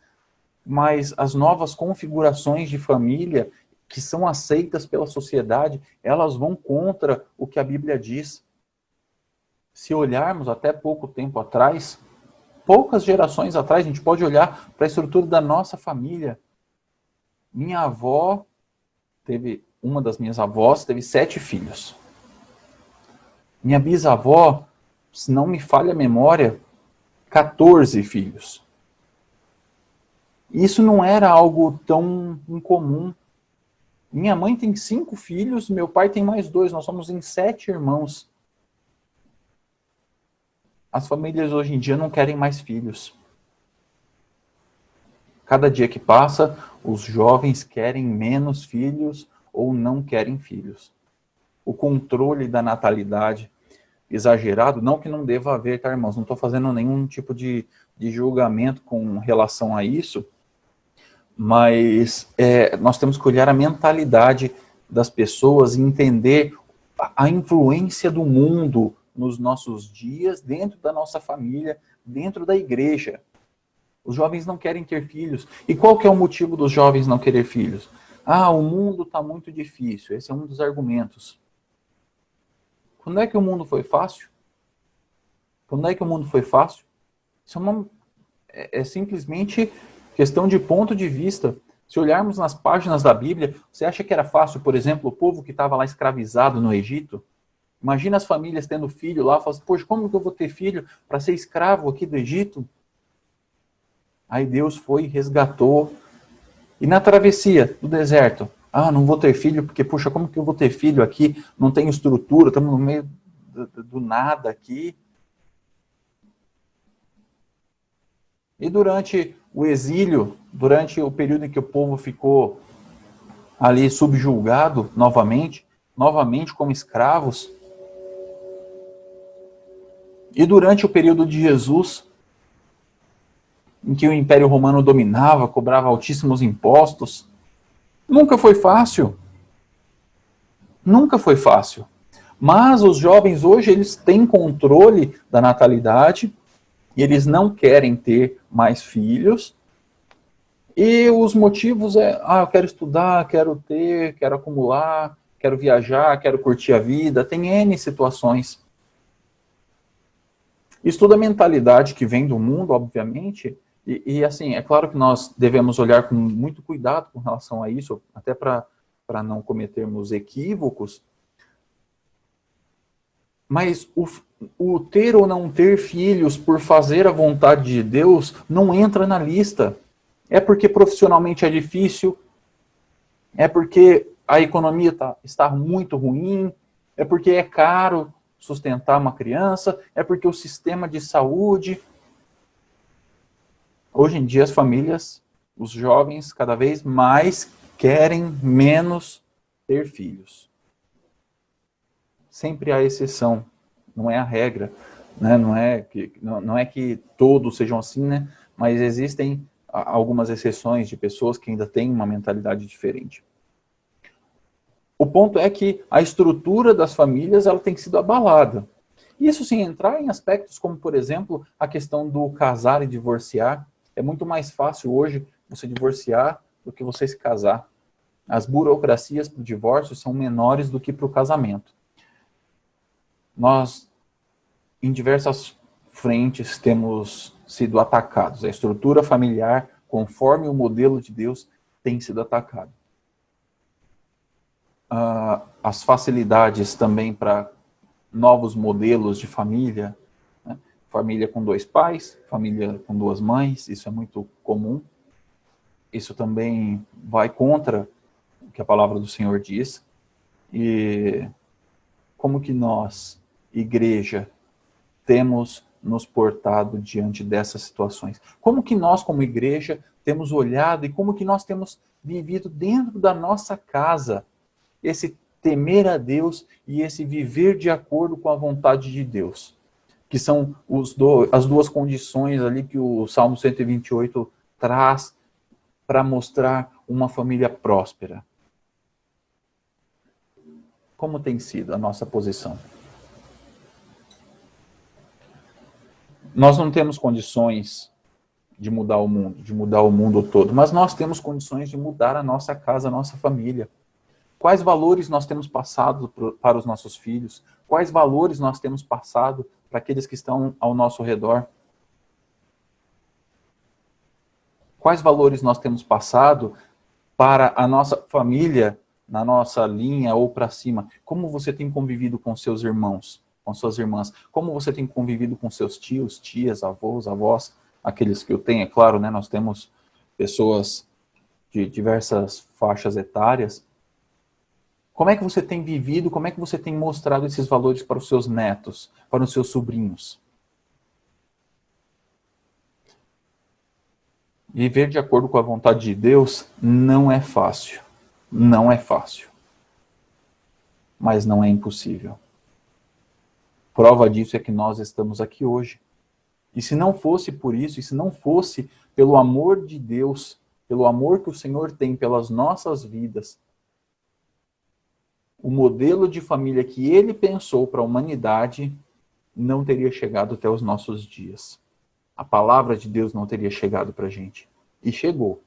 mas as novas configurações de família que são aceitas pela sociedade, elas vão contra o que a Bíblia diz. Se olharmos até pouco tempo atrás, poucas gerações atrás, a gente pode olhar para a estrutura da nossa família. Minha avó uma das minhas avós teve 7 filhos. Minha bisavó, se não me falha a memória, 14 filhos. Isso não era algo tão incomum. Minha mãe tem 5 filhos, meu pai tem mais 2, nós somos em 7 irmãos. As famílias hoje em dia não querem mais filhos. Cada dia que passa, os jovens querem menos filhos ou não querem filhos. O controle da natalidade exagerado, não que não deva haver, tá, irmãos? Não estou fazendo nenhum tipo de julgamento com relação a isso, mas nós temos que olhar a mentalidade das pessoas e entender a influência do mundo nos nossos dias, dentro da nossa família, dentro da igreja. Os jovens não querem ter filhos. E qual que é o motivo dos jovens não querer filhos? O mundo está muito difícil. Esse é um dos argumentos. Quando é que o mundo foi fácil? Quando é que o mundo foi fácil? Isso é simplesmente questão de ponto de vista. Se olharmos nas páginas da Bíblia, você acha que era fácil, por exemplo, o povo que estava lá escravizado no Egito? Imagina as famílias tendo filho lá, falando assim, poxa, como que eu vou ter filho para ser escravo aqui do Egito? Aí Deus foi e resgatou. E na travessia do deserto, não vou ter filho, porque, puxa, como que eu vou ter filho aqui? Não tem estrutura, estamos no meio do nada aqui. E durante o exílio, durante o período em que o povo ficou ali subjugado novamente como escravos, e durante o período de Jesus, em que o Império Romano dominava, cobrava altíssimos impostos, nunca foi fácil. Nunca foi fácil. Mas os jovens hoje, eles têm controle da natalidade, e eles não querem ter mais filhos, e os motivos eu quero estudar, quero acumular, quero viajar, quero curtir a vida, tem N situações. Isso tudo é mentalidade que vem do mundo, obviamente, e assim, é claro que nós devemos olhar com muito cuidado com relação a isso, até para não cometermos equívocos, mas o ter ou não ter filhos por fazer a vontade de Deus não entra na lista. É porque profissionalmente é difícil, é porque a economia está muito ruim, é porque é caro sustentar uma criança, é porque o sistema de saúde... Hoje em dia as famílias os jovens cada vez mais querem menos ter filhos. Sempre há exceção, não é a regra, né? Não é que todos sejam assim, né? Mas existem algumas exceções de pessoas que ainda têm uma mentalidade diferente. O ponto é que a estrutura das famílias ela tem sido abalada. Isso sem entrar em aspectos como, por exemplo, a questão do casar e divorciar. É muito mais fácil hoje você divorciar do que você se casar. As burocracias para o divórcio são menores do que para o casamento. Nós, em diversas frentes, temos sido atacados. A estrutura familiar, conforme o modelo de Deus, tem sido atacada. As facilidades também para novos modelos de família, né? Família com 2 pais, família com 2 mães, isso é muito comum. Isso também vai contra o que a palavra do Senhor diz. E como que nós, igreja, temos nos portado diante dessas situações? Como que nós, como igreja, temos olhado e como que nós temos vivido dentro da nossa casa esse temer a Deus e esse viver de acordo com a vontade de Deus? Que são as duas condições ali que o Salmo 128 traz para mostrar uma família próspera. Como tem sido a nossa posição? Nós não temos condições de mudar o mundo todo, mas nós temos condições de mudar a nossa casa, a nossa família. Quais valores nós temos passado para os nossos filhos? Quais valores nós temos passado para aqueles que estão ao nosso redor? Quais valores nós temos passado para a nossa família, na nossa linha ou para cima? Como você tem convivido com seus irmãos, com suas irmãs? Como você tem convivido com seus tios, tias, avós, aqueles que eu tenho, é claro, né? Nós temos pessoas de diversas faixas etárias. Como é que você tem vivido, como é que você tem mostrado esses valores para os seus netos, para os seus sobrinhos? Viver de acordo com a vontade de Deus não é fácil. Não é fácil. Mas não é impossível. Prova disso é que nós estamos aqui hoje. E se não fosse por isso, e se não fosse pelo amor de Deus, pelo amor que o Senhor tem pelas nossas vidas, o modelo de família que Ele pensou para a humanidade não teria chegado até os nossos dias. A palavra de Deus não teria chegado para a gente. E chegou.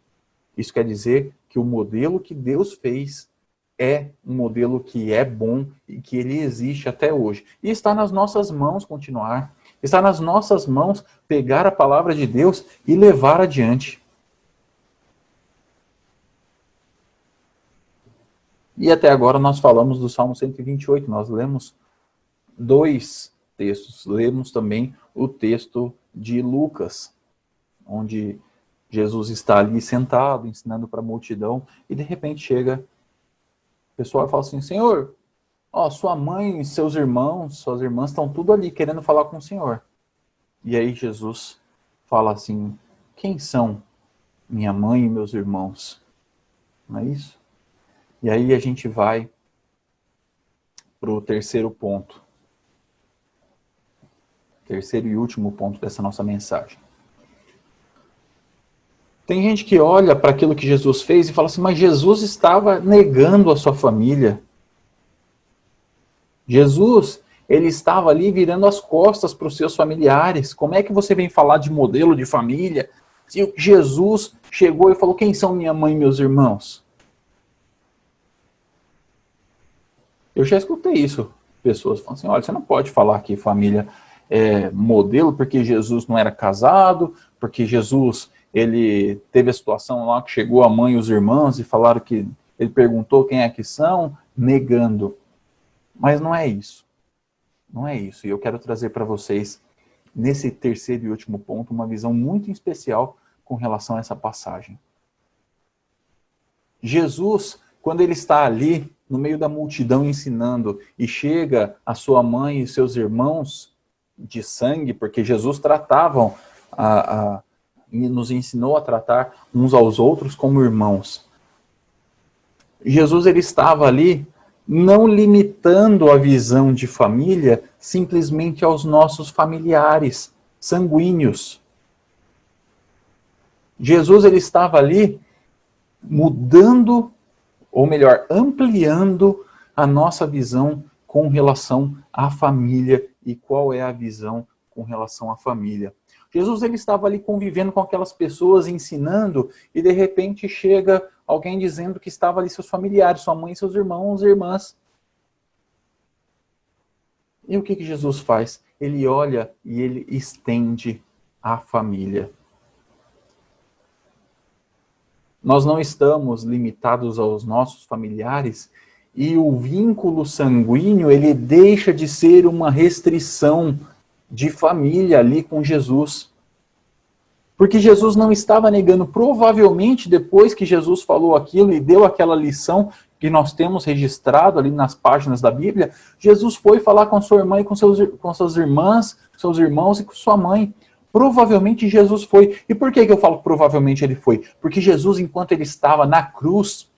Isso quer dizer que o modelo que Deus fez é um modelo que é bom e que ele existe até hoje. E está nas nossas mãos continuar. Está nas nossas mãos pegar a palavra de Deus e levar adiante. E até agora nós falamos do Salmo 128. Nós lemos 2 textos. Lemos também o texto de Lucas, onde Jesus está ali sentado, ensinando para a multidão, e de repente chega o pessoal e fala assim: Senhor, sua mãe, seus irmãos, suas irmãs estão tudo ali querendo falar com o Senhor. E aí Jesus fala assim: quem são minha mãe e meus irmãos? Não é isso? E aí a gente vai para o terceiro ponto. Terceiro e último ponto dessa nossa mensagem. Tem gente que olha para aquilo que Jesus fez e fala assim: mas Jesus estava negando a sua família. Jesus, ele estava ali virando as costas para os seus familiares. Como é que você vem falar de modelo de família se Jesus chegou e falou: quem são minha mãe e meus irmãos? Eu já escutei isso. Pessoas falam assim: olha, você não pode falar que família é modelo porque Jesus não era casado, porque Jesus, ele teve a situação lá que chegou a mãe e os irmãos e falaram que ele perguntou quem é que são, negando. Mas não é isso. Não é isso. E eu quero trazer para vocês, nesse terceiro e último ponto, uma visão muito especial com relação a essa passagem. Jesus, quando ele está ali, no meio da multidão ensinando, e chega a sua mãe e seus irmãos de sangue, porque Jesus tratavam e nos ensinou a tratar uns aos outros como irmãos. Jesus ele estava ali não limitando a visão de família simplesmente aos nossos familiares sanguíneos. Jesus ele estava ali mudando, ou melhor, ampliando a nossa visão com relação à família. E qual é a visão com relação à família? Jesus ele estava ali convivendo com aquelas pessoas, ensinando, e de repente chega alguém dizendo que estava ali seus familiares, sua mãe, seus irmãos e irmãs. E o que Jesus faz? Ele olha e ele estende a família. Nós não estamos limitados aos nossos familiares, e o vínculo sanguíneo ele deixa de ser uma restrição de família ali com Jesus. Porque Jesus não estava negando, provavelmente depois que Jesus falou aquilo e deu aquela lição que nós temos registrado ali nas páginas da Bíblia, Jesus foi falar com sua irmã e com suas irmãs, seus irmãos e com sua mãe. Provavelmente Jesus foi. E por que eu falo provavelmente ele foi? Porque Jesus, enquanto ele estava na cruz,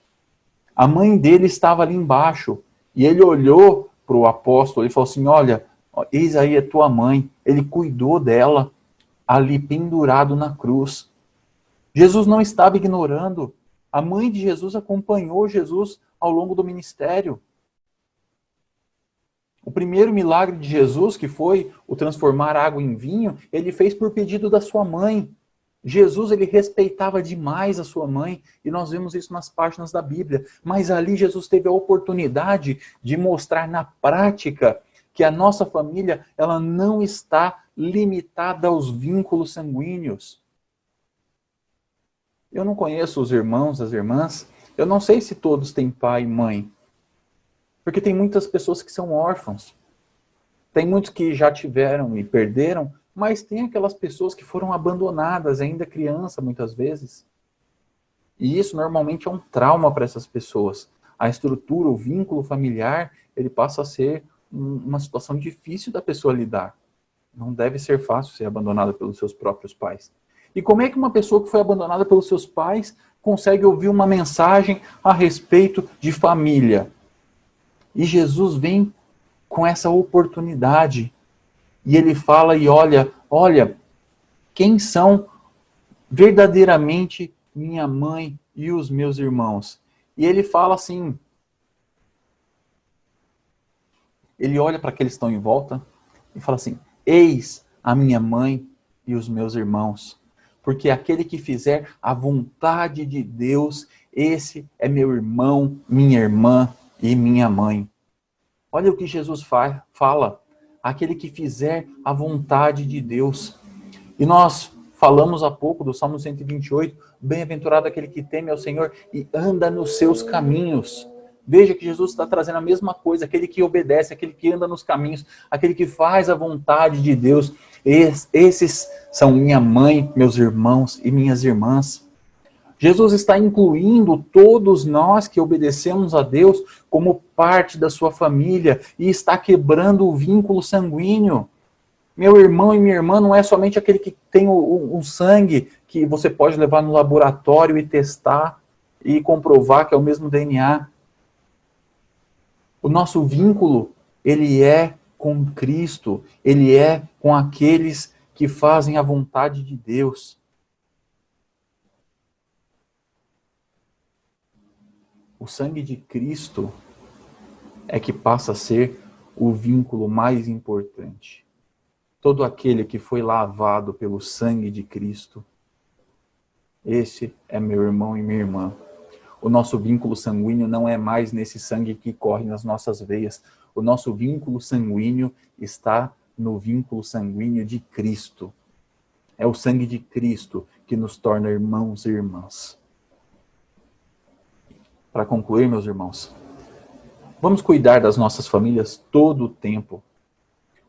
a mãe dele estava ali embaixo. E ele olhou para o apóstolo e falou assim, olha, eis aí a tua mãe. Ele cuidou dela ali pendurado na cruz. Jesus não estava ignorando. A mãe de Jesus acompanhou Jesus ao longo do ministério. O primeiro milagre de Jesus, que foi o transformar água em vinho, ele fez por pedido da sua mãe. Jesus, ele respeitava demais a sua mãe, e nós vemos isso nas páginas da Bíblia. Mas ali Jesus teve a oportunidade de mostrar na prática que a nossa família, ela não está limitada aos vínculos sanguíneos. Eu não conheço os irmãos, as irmãs, eu não sei se todos têm pai e mãe. Porque tem muitas pessoas que são órfãos. Tem muitos que já tiveram e perderam, mas tem aquelas pessoas que foram abandonadas, ainda criança, muitas vezes. E isso normalmente é um trauma para essas pessoas. A estrutura, o vínculo familiar, ele passa a ser uma situação difícil da pessoa lidar. Não deve ser fácil ser abandonada pelos seus próprios pais. E como é que uma pessoa que foi abandonada pelos seus pais consegue ouvir uma mensagem a respeito de família? E Jesus vem com essa oportunidade. E ele fala e olha, quem são verdadeiramente minha mãe e os meus irmãos? E ele fala assim, ele olha para aqueles que estão em volta e fala assim, eis a minha mãe e os meus irmãos. Porque aquele que fizer a vontade de Deus, esse é meu irmão, minha irmã e minha mãe. Olha o que Jesus fala. Aquele que fizer a vontade de Deus. E nós falamos há pouco do Salmo 128, bem-aventurado aquele que teme ao Senhor e anda nos seus caminhos. Veja que Jesus está trazendo a mesma coisa, aquele que obedece, aquele que anda nos caminhos, aquele que faz a vontade de Deus. Esses são minha mãe, meus irmãos e minhas irmãs. Jesus está incluindo todos nós que obedecemos a Deus como parte da sua família e está quebrando o vínculo sanguíneo. Meu irmão e minha irmã não é somente aquele que tem o sangue que você pode levar no laboratório e testar e comprovar que é o mesmo DNA. O nosso vínculo, ele é com Cristo, ele é com aqueles que fazem a vontade de Deus. O sangue de Cristo é que passa a ser o vínculo mais importante. Todo aquele que foi lavado pelo sangue de Cristo, esse é meu irmão e minha irmã. O nosso vínculo sanguíneo não é mais nesse sangue que corre nas nossas veias. O nosso vínculo sanguíneo está no vínculo sanguíneo de Cristo. É o sangue de Cristo que nos torna irmãos e irmãs. Para concluir, meus irmãos, vamos cuidar das nossas famílias todo o tempo.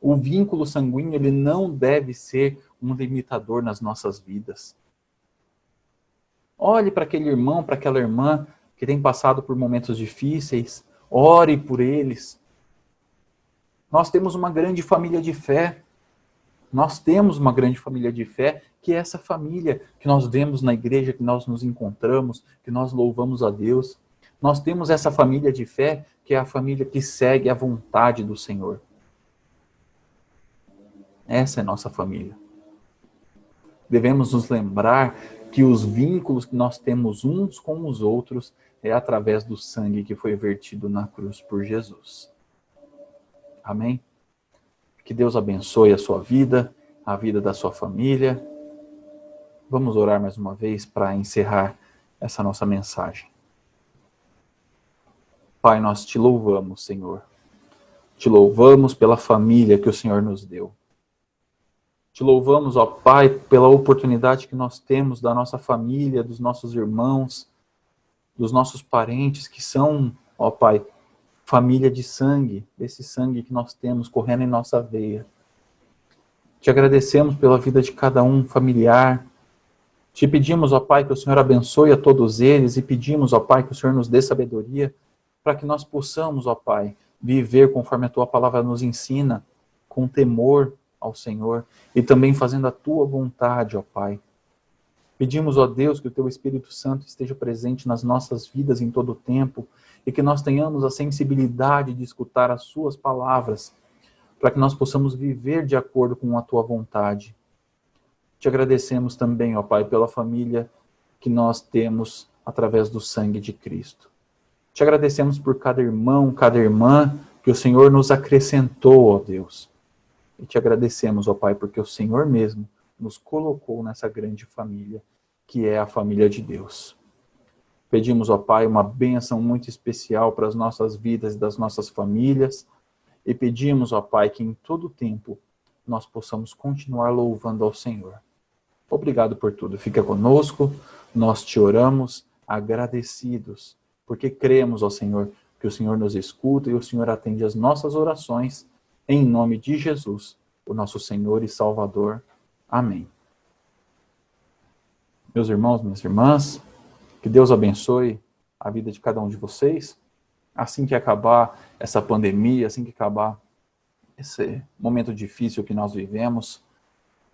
O vínculo sanguíneo ele não deve ser um limitador nas nossas vidas. Olhe para aquele irmão, para aquela irmã que tem passado por momentos difíceis. Ore por eles. Nós temos uma grande família de fé. Nós temos uma grande família de fé, que é essa família que nós vemos na igreja, que nós nos encontramos, que nós louvamos a Deus. Nós temos essa família de fé, que é a família que segue a vontade do Senhor. Essa é a nossa família. Devemos nos lembrar que os vínculos que nós temos uns com os outros é através do sangue que foi vertido na cruz por Jesus. Amém? Que Deus abençoe a sua vida, a vida da sua família. Vamos orar mais uma vez para encerrar essa nossa mensagem. Pai, nós te louvamos, Senhor. Te louvamos pela família que o Senhor nos deu. Te louvamos, ó Pai, pela oportunidade que nós temos da nossa família, dos nossos irmãos, dos nossos parentes, que são, ó Pai, família de sangue, desse sangue que nós temos correndo em nossa veia. Te agradecemos pela vida de cada um familiar. Te pedimos, ó Pai, que o Senhor abençoe a todos eles e pedimos, ó Pai, que o Senhor nos dê sabedoria para que nós possamos, ó Pai, viver conforme a Tua palavra nos ensina, com temor ao Senhor e também fazendo a Tua vontade, ó Pai. Pedimos, ó Deus, que o Teu Espírito Santo esteja presente nas nossas vidas em todo o tempo e que nós tenhamos a sensibilidade de escutar as Suas palavras para que nós possamos viver de acordo com a Tua vontade. Te agradecemos também, ó Pai, pela família que nós temos através do sangue de Cristo. Te agradecemos por cada irmão, cada irmã que o Senhor nos acrescentou, ó Deus. E te agradecemos, ó Pai, porque o Senhor mesmo nos colocou nessa grande família, que é a família de Deus. Pedimos, ó Pai, uma bênção muito especial para as nossas vidas e das nossas famílias. E pedimos, ó Pai, que em todo tempo nós possamos continuar louvando ao Senhor. Obrigado por tudo. Fica conosco. Nós te oramos agradecidos, porque cremos, ó Senhor, que o Senhor nos escuta e o Senhor atende as nossas orações. Em nome de Jesus, o nosso Senhor e Salvador. Amém. Meus irmãos, minhas irmãs, que Deus abençoe a vida de cada um de vocês. Assim que acabar essa pandemia, assim que acabar esse momento difícil que nós vivemos,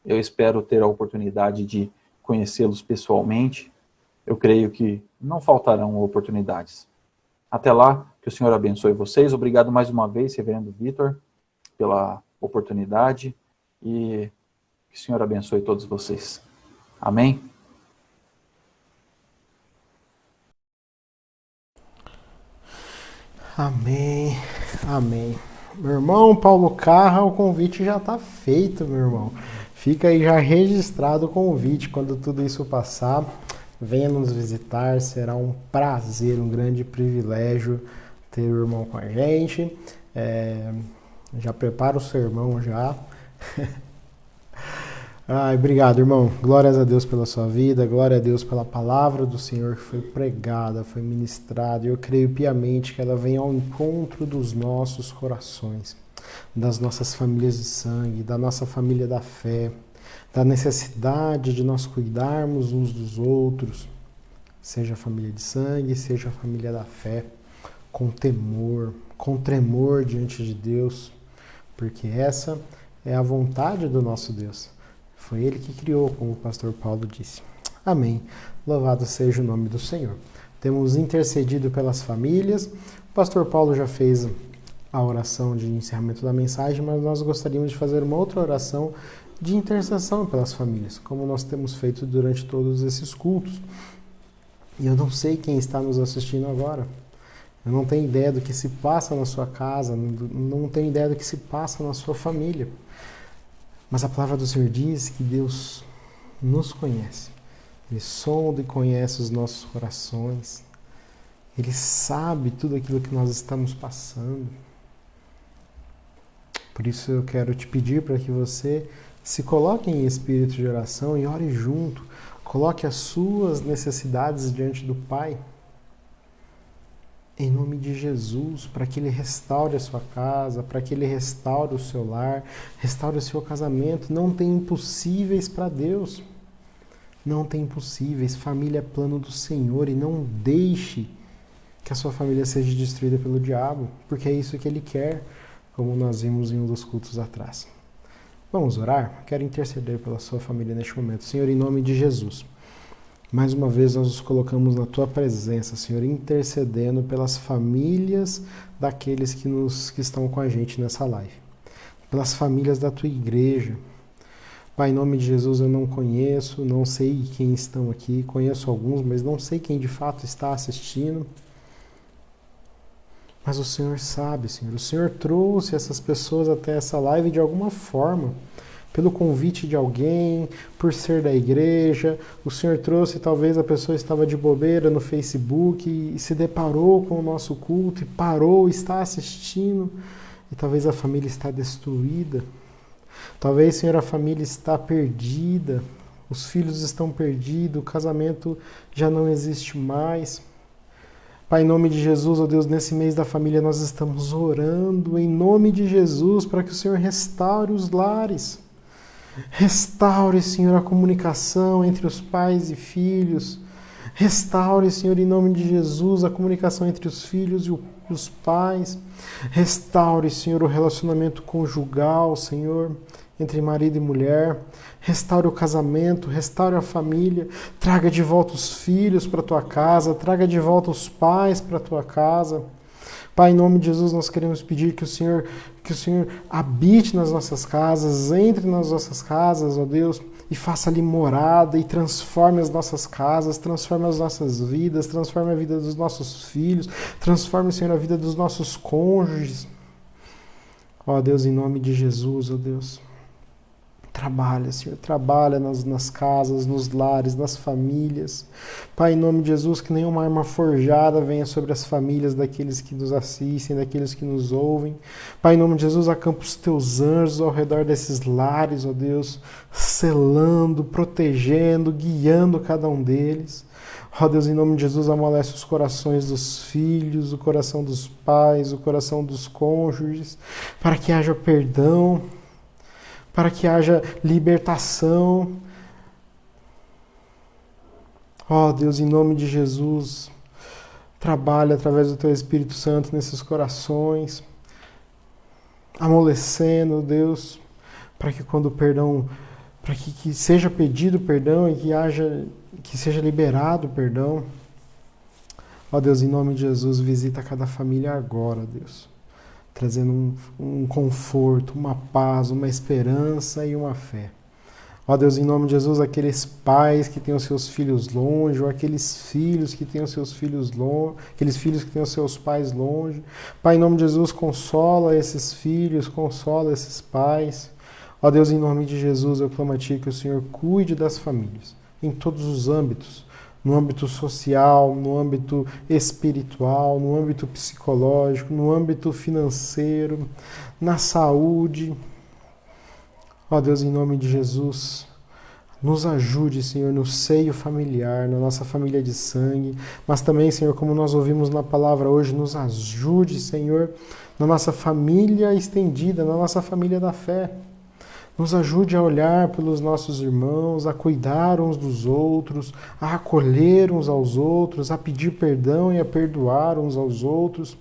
eu espero ter a oportunidade de conhecê-los pessoalmente. Eu creio que não faltarão oportunidades. Até lá, que o Senhor abençoe vocês. Obrigado mais uma vez, Reverendo Vitor, pela oportunidade e que o Senhor abençoe todos vocês. Amém?
Amém, amém. Meu irmão Paulo Carra, o convite já está feito, meu irmão. Fica aí já registrado o convite. Quando tudo isso passar, venha nos visitar. Será um prazer, um grande privilégio ter o irmão com a gente. Já prepara o sermão já. Ai, obrigado, irmão. Glórias a Deus pela sua vida, glória a Deus pela palavra do Senhor que foi pregada, foi ministrada. E eu creio piamente que ela vem ao encontro dos nossos corações, das nossas famílias de sangue, da nossa família da fé, da necessidade de nós cuidarmos uns dos outros, seja a família de sangue, seja a família da fé, com temor, com tremor diante de Deus, porque essa é a vontade do nosso Deus. Foi Ele que criou, como o pastor Paulo disse. Amém. Louvado seja o nome do Senhor. Temos intercedido pelas famílias. O pastor Paulo já fez a oração de encerramento da mensagem, mas nós gostaríamos de fazer uma outra oração de intercessão pelas famílias, como nós temos feito durante todos esses cultos. E eu não sei quem está nos assistindo agora. Eu não tenho ideia do que se passa na sua casa, não tenho ideia do que se passa na sua família. Mas a palavra do Senhor diz que Deus nos conhece. Ele sonda e conhece os nossos corações. Ele sabe tudo aquilo que nós estamos passando. Por isso eu quero te pedir para que você se coloque em espírito de oração e ore junto. Coloque as suas necessidades diante do Pai. Em nome de Jesus, para que Ele restaure a sua casa, para que Ele restaure o seu lar, restaure o seu casamento. Não tem impossíveis para Deus. Não tem impossíveis. Família é plano do Senhor e não deixe que a sua família seja destruída pelo diabo, porque é isso que Ele quer, como nós vimos em um dos cultos atrás. Vamos orar? Quero interceder pela sua família neste momento. Senhor, em nome de Jesus, mais uma vez nós nos colocamos na tua presença, Senhor, intercedendo pelas famílias daqueles que estão com a gente nessa live, pelas famílias da tua igreja. Pai, em nome de Jesus, eu não conheço, não sei quem estão aqui, conheço alguns, mas não sei quem de fato está assistindo. Mas o Senhor sabe, Senhor. O Senhor trouxe essas pessoas até essa live de alguma forma, pelo convite de alguém, por ser da igreja. O Senhor trouxe, talvez a pessoa estava de bobeira no Facebook e se deparou com o nosso culto e parou, está assistindo. E talvez a família está destruída. Talvez, Senhor, a família está perdida. Os filhos estão perdidos, o casamento já não existe mais. Pai, em nome de Jesus, ó Deus, nesse mês da família nós estamos orando em nome de Jesus para que o Senhor restaure os lares. Restaure, Senhor, a comunicação entre os pais e filhos. Restaure, Senhor, em nome de Jesus, a comunicação entre os filhos e os pais. Restaure, Senhor, o relacionamento conjugal, Senhor, entre marido e mulher. Restaure o casamento, restaure a família, traga de volta os filhos para a tua casa, traga de volta os pais para a tua casa. Pai, em nome de Jesus, nós queremos pedir que o Senhor habite nas nossas casas, entre nas nossas casas, ó Deus, e faça ali morada e transforme as nossas casas, transforme as nossas vidas, transforme a vida dos nossos filhos, transforme, Senhor, a vida dos nossos cônjuges. Ó Deus, em nome de Jesus, ó Deus. Trabalha, Senhor, trabalha nas casas, nos lares, nas famílias. Pai, em nome de Jesus, que nenhuma arma forjada venha sobre as famílias daqueles que nos assistem, daqueles que nos ouvem. Pai, em nome de Jesus, acampa os teus anjos ao redor desses lares, ó Deus, selando, protegendo, guiando cada um deles. Ó Deus, em nome de Jesus, amolece os corações dos filhos, o coração dos pais, o coração dos cônjuges, para que haja perdão, para que haja libertação. Ó Deus, em nome de Jesus, trabalha através do Teu Espírito Santo nesses corações, amolecendo, Deus, para que quando o perdão, para que seja pedido perdão e que seja liberado perdão. Ó Deus, em nome de Jesus, visita cada família agora, Deus, trazendo um conforto, uma paz, uma esperança e uma fé. Ó Deus, em nome de Jesus, aqueles pais que têm os seus filhos longe, ou aqueles filhos que têm os seus filhos longe, aqueles filhos que têm os seus pais longe. Pai, em nome de Jesus, consola esses filhos, consola esses pais. Ó Deus, em nome de Jesus, eu clamo a Ti que o Senhor cuide das famílias, em todos os âmbitos, no âmbito social, no âmbito espiritual, no âmbito psicológico, no âmbito financeiro, na saúde. Ó Deus, em nome de Jesus, nos ajude, Senhor, no seio familiar, na nossa família de sangue, mas também, Senhor, como nós ouvimos na palavra hoje, nos ajude, Senhor, na nossa família estendida, na nossa família da fé. Nos ajude a olhar pelos nossos irmãos, a cuidar uns dos outros, a acolher uns aos outros, a pedir perdão e a perdoar uns aos outros.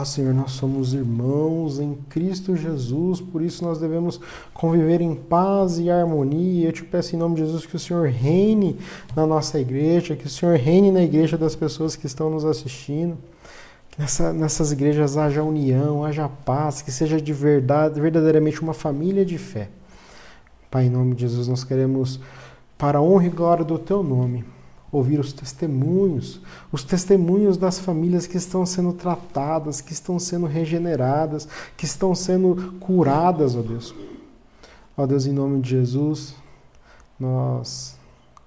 Senhor, nós somos irmãos em Cristo Jesus, por isso nós devemos conviver em paz e harmonia. Eu te peço em nome de Jesus que o Senhor reine na nossa igreja, que o Senhor reine na igreja das pessoas que estão nos assistindo. Nessas igrejas haja união, haja paz, que seja de verdade, verdadeiramente uma família de fé. Pai, em nome de Jesus, nós queremos, para a honra e glória do Teu nome, ouvir os testemunhos das famílias que estão sendo tratadas, que estão sendo regeneradas, que estão sendo curadas, ó Deus. Ó Deus, em nome de Jesus, nós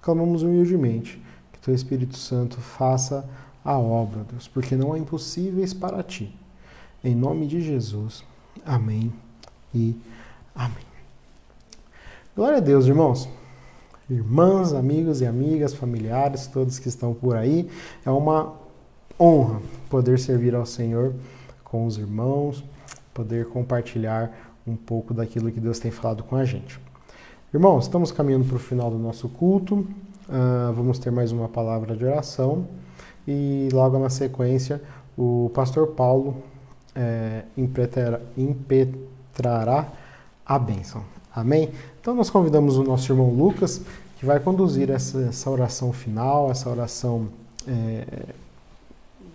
clamamos humildemente que Teu Espírito Santo faça a obra, Deus, porque não há impossíveis para Ti. Em nome de Jesus. Amém e amém. Glória a Deus, irmãos. Irmãs, amigos e amigas, familiares, todos que estão por aí. É uma honra poder servir ao Senhor com os irmãos, poder compartilhar um pouco daquilo que Deus tem falado com a gente. Irmãos, estamos caminhando para o final do nosso culto. Vamos ter mais uma palavra de oração. E logo na sequência, o pastor Paulo impetrará a bênção. Amém? Então nós convidamos o nosso irmão Lucas, que vai conduzir essa oração final, essa oração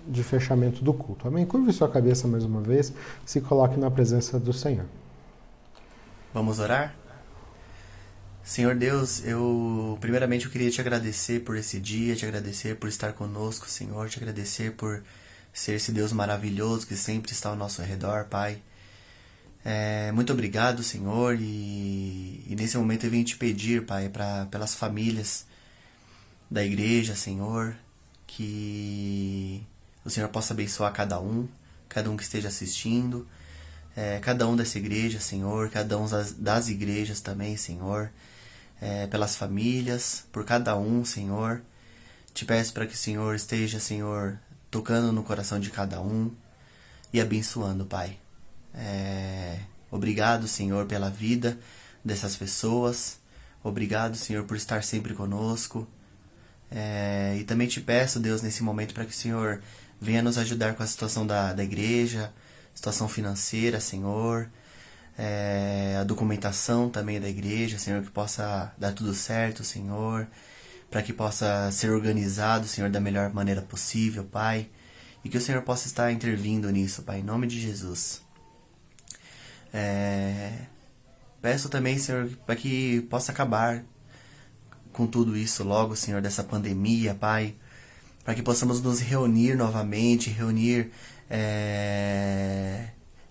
de fechamento do culto. Amém? Curve sua cabeça mais uma vez, se coloque na presença do Senhor.
Vamos orar? Senhor Deus, primeiramente eu queria te agradecer por esse dia, te agradecer por estar conosco, Senhor, te agradecer por ser esse Deus maravilhoso que sempre está ao nosso redor, Pai. Muito obrigado, Senhor, e nesse momento eu vim te pedir, Pai, pelas famílias da igreja, Senhor, que o Senhor possa abençoar cada um que esteja assistindo, cada um dessa igreja, Senhor, cada um das igrejas também, Senhor, pelas famílias, por cada um, Senhor. Te peço para que o Senhor esteja, Senhor, tocando no coração de cada um e abençoando, Pai. Obrigado, Senhor, pela vida dessas pessoas. Obrigado, Senhor, por estar sempre conosco. E também te peço, Deus, nesse momento, para que o Senhor venha nos ajudar com a situação da igreja, situação financeira, Senhor, a documentação também da igreja, Senhor, que possa dar tudo certo, Senhor, para que possa ser organizado, Senhor, da melhor maneira possível, Pai, e que o Senhor possa estar intervindo nisso, Pai, em nome de Jesus. Peço também, Senhor, para que possa acabar com tudo isso logo, Senhor, dessa pandemia, Pai, para que possamos nos reunir novamente,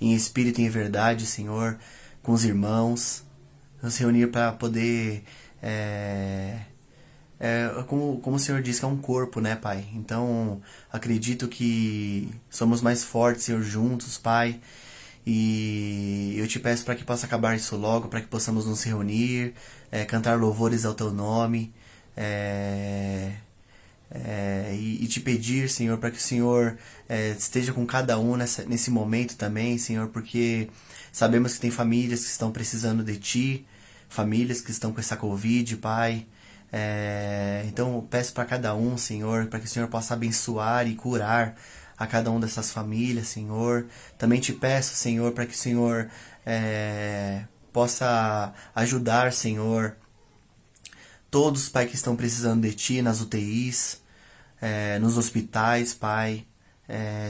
em espírito e em verdade, Senhor, com os irmãos, nos reunir para poder, como o Senhor diz, que é um corpo, né, Pai? Então, acredito que somos mais fortes, Senhor, juntos, Pai, e eu te peço para que possa acabar isso logo, para que possamos nos reunir, cantar louvores ao Teu nome, e te pedir, Senhor, para que o Senhor esteja com cada um nesse momento também, Senhor, porque sabemos que tem famílias que estão precisando de Ti, famílias que estão com essa Covid, Pai. Então eu peço para cada um, Senhor, para que o Senhor possa abençoar e curar a cada um dessas famílias, Senhor. Também te peço, Senhor, para que o Senhor possa ajudar, Senhor, todos, Pai, que estão precisando de Ti nas UTIs, nos hospitais, Pai.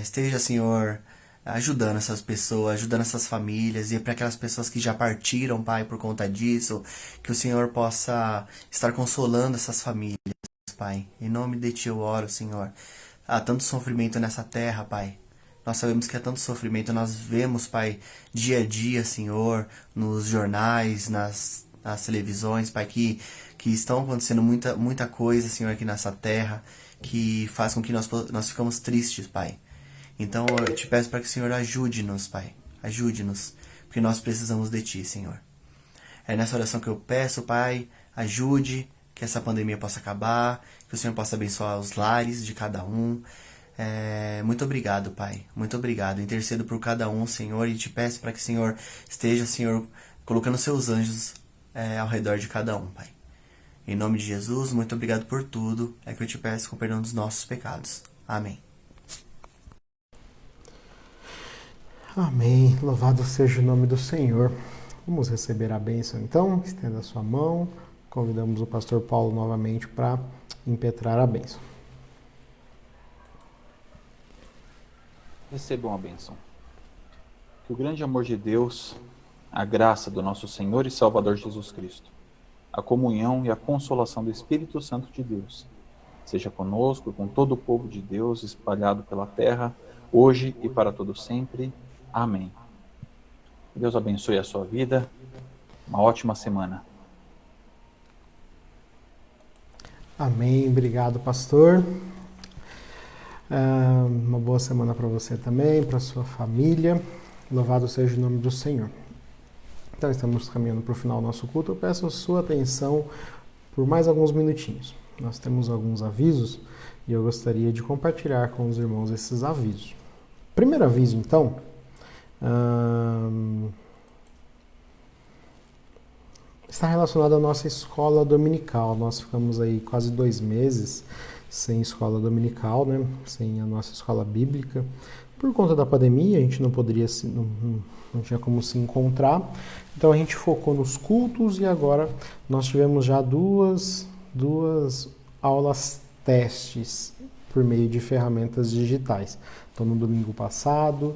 Esteja, Senhor, ajudando essas pessoas, ajudando essas famílias, e para aquelas pessoas que já partiram, Pai, por conta disso, que o Senhor possa estar consolando essas famílias, Pai. Em nome de Ti eu oro, Senhor. Há tanto sofrimento nessa terra, Pai. Nós sabemos que há tanto sofrimento, nós vemos, Pai, dia a dia, Senhor, nos jornais, nas televisões, Pai, que estão acontecendo muita coisa, Senhor, aqui nessa terra, que faz com que nós ficamos tristes, Pai. Então eu te peço para que o Senhor ajude-nos, Pai. Ajude-nos, porque nós precisamos de Ti, Senhor. É nessa oração que eu peço, Pai, ajude, que essa pandemia possa acabar, que o Senhor possa abençoar os lares de cada um. Muito obrigado, Pai. Muito obrigado. Intercedo por cada um, Senhor, e te peço para que o Senhor esteja, Senhor, colocando seus anjos ao redor de cada um, Pai. Em nome de Jesus, muito obrigado por tudo. É que eu te peço com perdão dos nossos pecados. Amém.
Amém. Louvado seja o nome do Senhor. Vamos receber a bênção, então. Estenda a sua mão. Convidamos o pastor Paulo novamente para impetrar a bênção.
Recebam a bênção. Que o grande amor de Deus, a graça do nosso Senhor e Salvador Jesus Cristo, a comunhão e a consolação do Espírito Santo de Deus, seja conosco e com todo o povo de Deus espalhado pela terra, hoje e para todo sempre. Amém. Deus abençoe a sua vida. Uma ótima semana.
Amém. Obrigado, pastor. Uma boa semana para você também, para sua família. Louvado seja o nome do Senhor. Então, estamos caminhando para o final do nosso culto. Eu peço a sua atenção por mais alguns minutinhos. Nós temos alguns avisos e eu gostaria de compartilhar com os irmãos esses avisos. Primeiro aviso, então, está relacionado à nossa escola dominical. Nós ficamos aí quase 2 meses sem escola dominical, né? Sem a nossa escola bíblica, Por conta da pandemia, a gente não tinha como se encontrar, então a gente focou nos cultos e agora nós tivemos já duas aulas testes por meio de ferramentas digitais. Então, no domingo passado,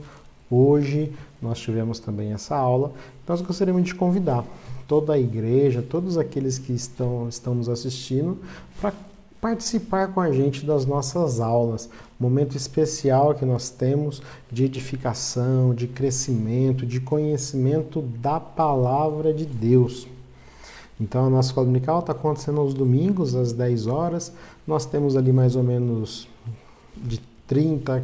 hoje, nós tivemos também essa aula. Nós gostaríamos de convidar toda a igreja, todos aqueles que estão nos assistindo, para participar com a gente das nossas aulas. Momento especial que nós temos de edificação, de crescimento, de conhecimento da Palavra de Deus. Então, a nossa escola dominical está acontecendo aos domingos, às 10 horas. Nós temos ali mais ou menos de 30 a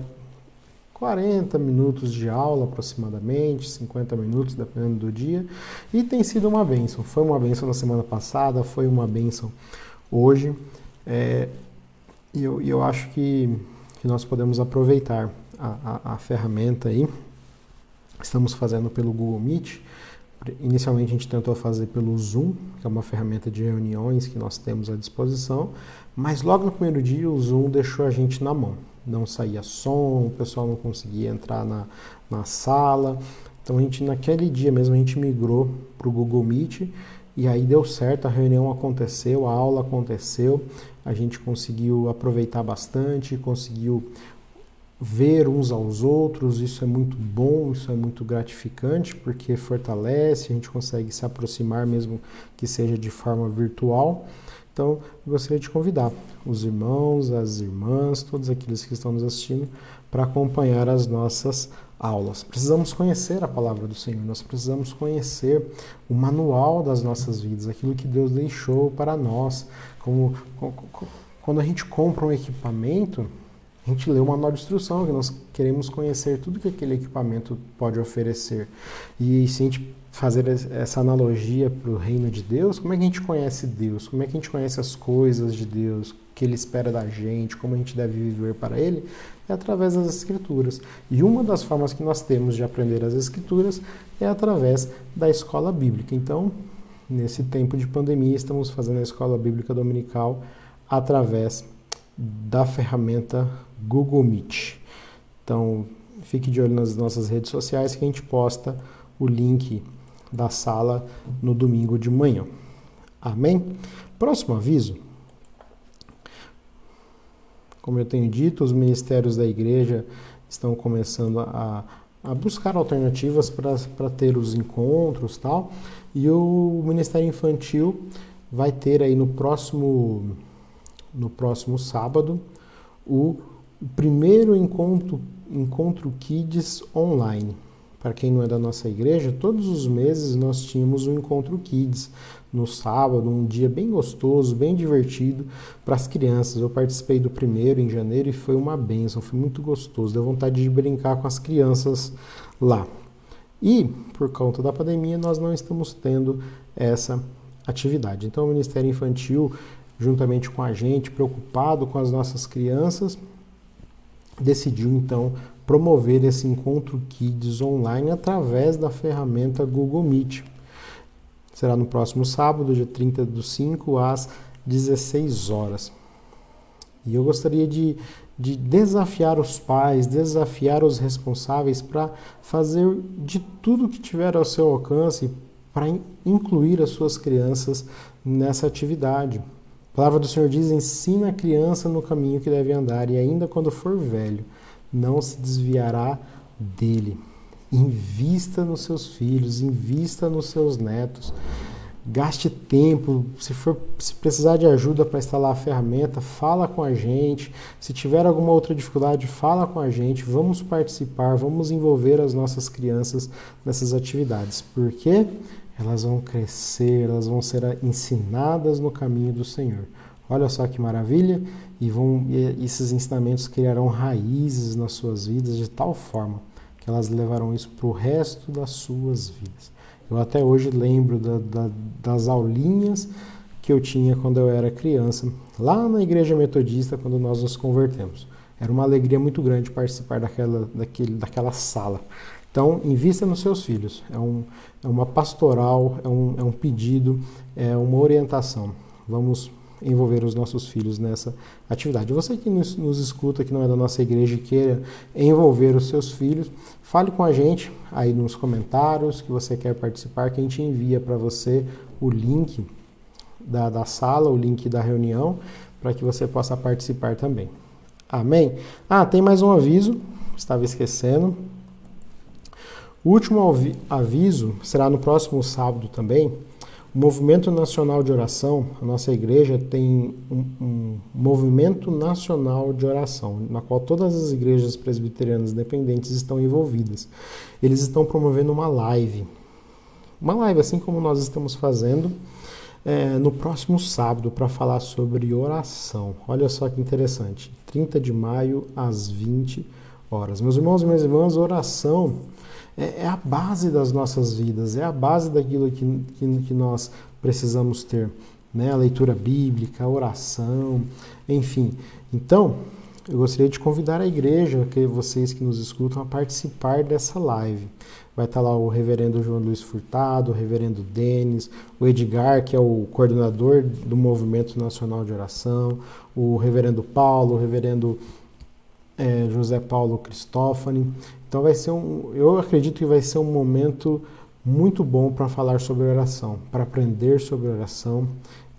40 minutos de aula, aproximadamente, 50 minutos, dependendo do dia. E tem sido uma bênção. Foi uma bênção na semana passada, foi uma bênção hoje. E eu acho que nós podemos aproveitar a ferramenta aí. Estamos fazendo pelo Google Meet. Inicialmente a gente tentou fazer pelo Zoom, que é uma ferramenta de reuniões que nós temos à disposição, mas logo no primeiro dia o Zoom deixou a gente na mão. Não saía som, o pessoal não conseguia entrar na sala. Então naquele dia mesmo a gente migrou para o Google Meet e aí deu certo, a reunião aconteceu, a aula aconteceu, a gente conseguiu aproveitar bastante, conseguiu ver uns aos outros, isso é muito bom, isso é muito gratificante, porque fortalece, a gente consegue se aproximar mesmo que seja de forma virtual. Então, eu gostaria de convidar os irmãos, as irmãs, todos aqueles que estão nos assistindo, para acompanhar as nossas aulas. Precisamos conhecer a Palavra do Senhor, nós precisamos conhecer o manual das nossas vidas, aquilo que Deus deixou para nós. Quando a gente compra um equipamento, a gente lê o manual de instrução, que nós queremos conhecer tudo que aquele equipamento pode oferecer. E se a gente fazer essa analogia para o reino de Deus, como é que a gente conhece Deus? Como é que a gente conhece as coisas de Deus? O que Ele espera da gente? Como a gente deve viver para Ele? É através das Escrituras. E uma das formas que nós temos de aprender as Escrituras é através da escola bíblica. Então, nesse tempo de pandemia, estamos fazendo a escola bíblica dominical através da ferramenta Google Meet. Então, fique de olho nas nossas redes sociais que a gente posta o link da sala no domingo de manhã. Amém? Próximo aviso. Como eu tenho dito, os ministérios da igreja estão começando a buscar alternativas para ter os encontros e tal. E o Ministério Infantil vai ter aí no próximo sábado o primeiro encontro Kids online. Para quem não é da nossa igreja, todos os meses nós tínhamos um encontro Kids no sábado, um dia bem gostoso, bem divertido para as crianças. Eu participei do primeiro em janeiro e foi uma bênção, foi muito gostoso, deu vontade de brincar com as crianças lá. E, por conta da pandemia, nós não estamos tendo essa atividade. Então, o Ministério Infantil, juntamente com a gente, preocupado com as nossas crianças, decidiu então promover esse encontro Kids online através da ferramenta Google Meet. Será no próximo sábado, dia 30/5, às 16 horas. E eu gostaria de desafiar os pais, desafiar os responsáveis para fazer de tudo que tiver ao seu alcance para incluir as suas crianças nessa atividade. A palavra do Senhor diz: ensina a criança no caminho que deve andar, e ainda quando for velho, não se desviará dele. Invista nos seus filhos, invista nos seus netos, gaste tempo. Se precisar de ajuda para instalar a ferramenta, fala com a gente. Se tiver alguma outra dificuldade, fala com a gente. Vamos participar, vamos envolver as nossas crianças nessas atividades, porque elas vão crescer, elas vão ser ensinadas no caminho do Senhor. Olha só que maravilha! E esses ensinamentos criarão raízes nas suas vidas de tal forma que elas levarão isso para o resto das suas vidas. Eu até hoje lembro das aulinhas que eu tinha quando eu era criança, lá na igreja metodista, quando nós nos convertemos. Era uma alegria muito grande participar daquela sala. Então, invista nos seus filhos. É uma pastoral, é um pedido, é uma orientação. Vamos envolver os nossos filhos nessa atividade. Você que nos escuta, que não é da nossa igreja e queira envolver os seus filhos, fale com a gente aí nos comentários que você quer participar, que a gente envia para você o link da sala, o link da reunião, para que você possa participar também. Amém? Tem mais um aviso, estava esquecendo. O último aviso será no próximo sábado também. O Movimento Nacional de Oração, a nossa igreja tem um movimento nacional de oração, na qual todas as igrejas presbiterianas independentes estão envolvidas. Eles estão promovendo uma live assim como nós estamos fazendo no próximo sábado, para falar sobre oração. Olha só que interessante, 30 de maio às 20 horas. Meus irmãos e minhas irmãs, oração é a base das nossas vidas, é a base daquilo que nós precisamos ter, né? A leitura bíblica, a oração, enfim. Então, eu gostaria de convidar a igreja, que vocês que nos escutam, a participar dessa live. Vai estar lá o reverendo João Luiz Furtado, o reverendo Denis, o Edgar, que é o coordenador do Movimento Nacional de Oração, o reverendo Paulo, o reverendo José Paulo Cristófani. Então eu acredito que vai ser um momento muito bom para falar sobre oração, para aprender sobre oração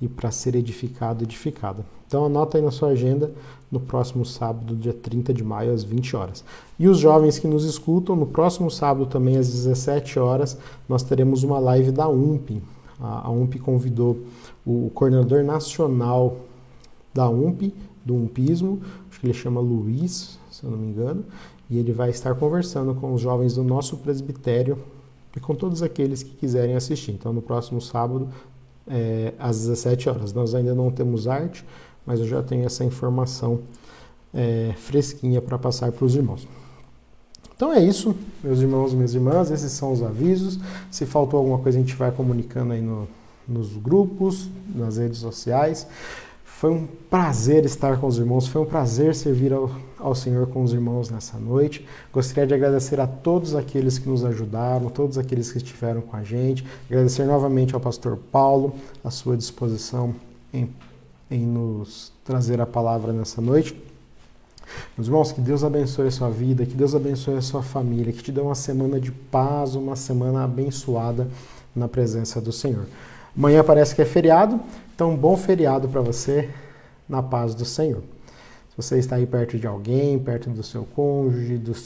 e para ser edificado, edificada. Então anota aí na sua agenda, no próximo sábado, dia 30 de maio, às 20 horas. E os jovens que nos escutam, no próximo sábado também, às 17 horas, nós teremos uma live da UMP. A UMP convidou o coordenador nacional da UMP, do umpismo, acho que ele chama Luiz, se eu não me engano, e ele vai estar conversando com os jovens do nosso presbitério e com todos aqueles que quiserem assistir. Então, no próximo sábado, às 17 horas. Nós ainda não temos arte, mas eu já tenho essa informação fresquinha para passar para os irmãos. Então é isso, meus irmãos e minhas irmãs, esses são os avisos. Se faltou alguma coisa, a gente vai comunicando aí nos grupos, nas redes sociais. Foi um prazer estar com os irmãos, foi um prazer servir ao Senhor com os irmãos nessa noite. Gostaria de agradecer a todos aqueles que nos ajudaram, todos aqueles que estiveram com a gente. Agradecer novamente ao pastor Paulo, a sua disposição em nos trazer a palavra nessa noite. Meus irmãos, que Deus abençoe a sua vida, que Deus abençoe a sua família, que te dê uma semana de paz, uma semana abençoada na presença do Senhor. Amanhã parece que é feriado, então bom feriado para você, na paz do Senhor. Se você está aí perto de alguém, perto do seu cônjuge, dos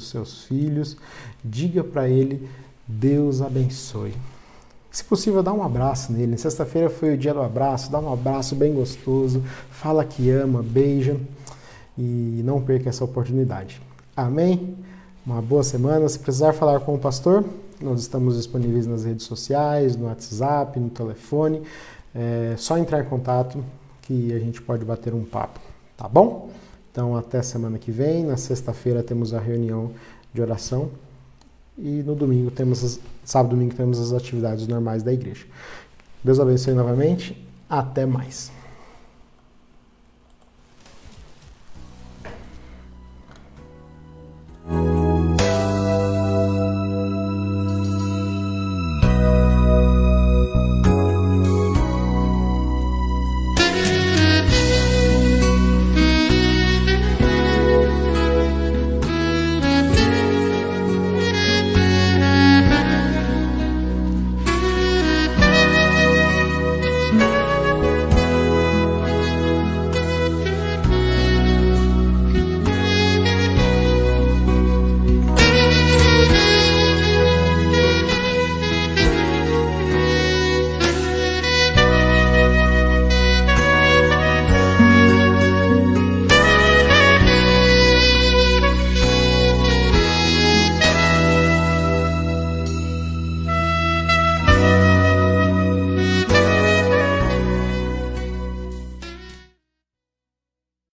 seus filhos, diga para ele, Deus abençoe. Se possível, dá um abraço nele. Sexta-feira foi o dia do abraço, dá um abraço bem gostoso, fala que ama, beija e não perca essa oportunidade. Amém? Uma boa semana. Se precisar falar com o pastor, nós estamos disponíveis nas redes sociais, no WhatsApp, no telefone. É só entrar em contato que a gente pode bater um papo, tá bom? Então, até semana que vem. Na sexta-feira temos a reunião de oração e no domingo sábado e domingo temos as atividades normais da igreja. Deus abençoe novamente. Até mais.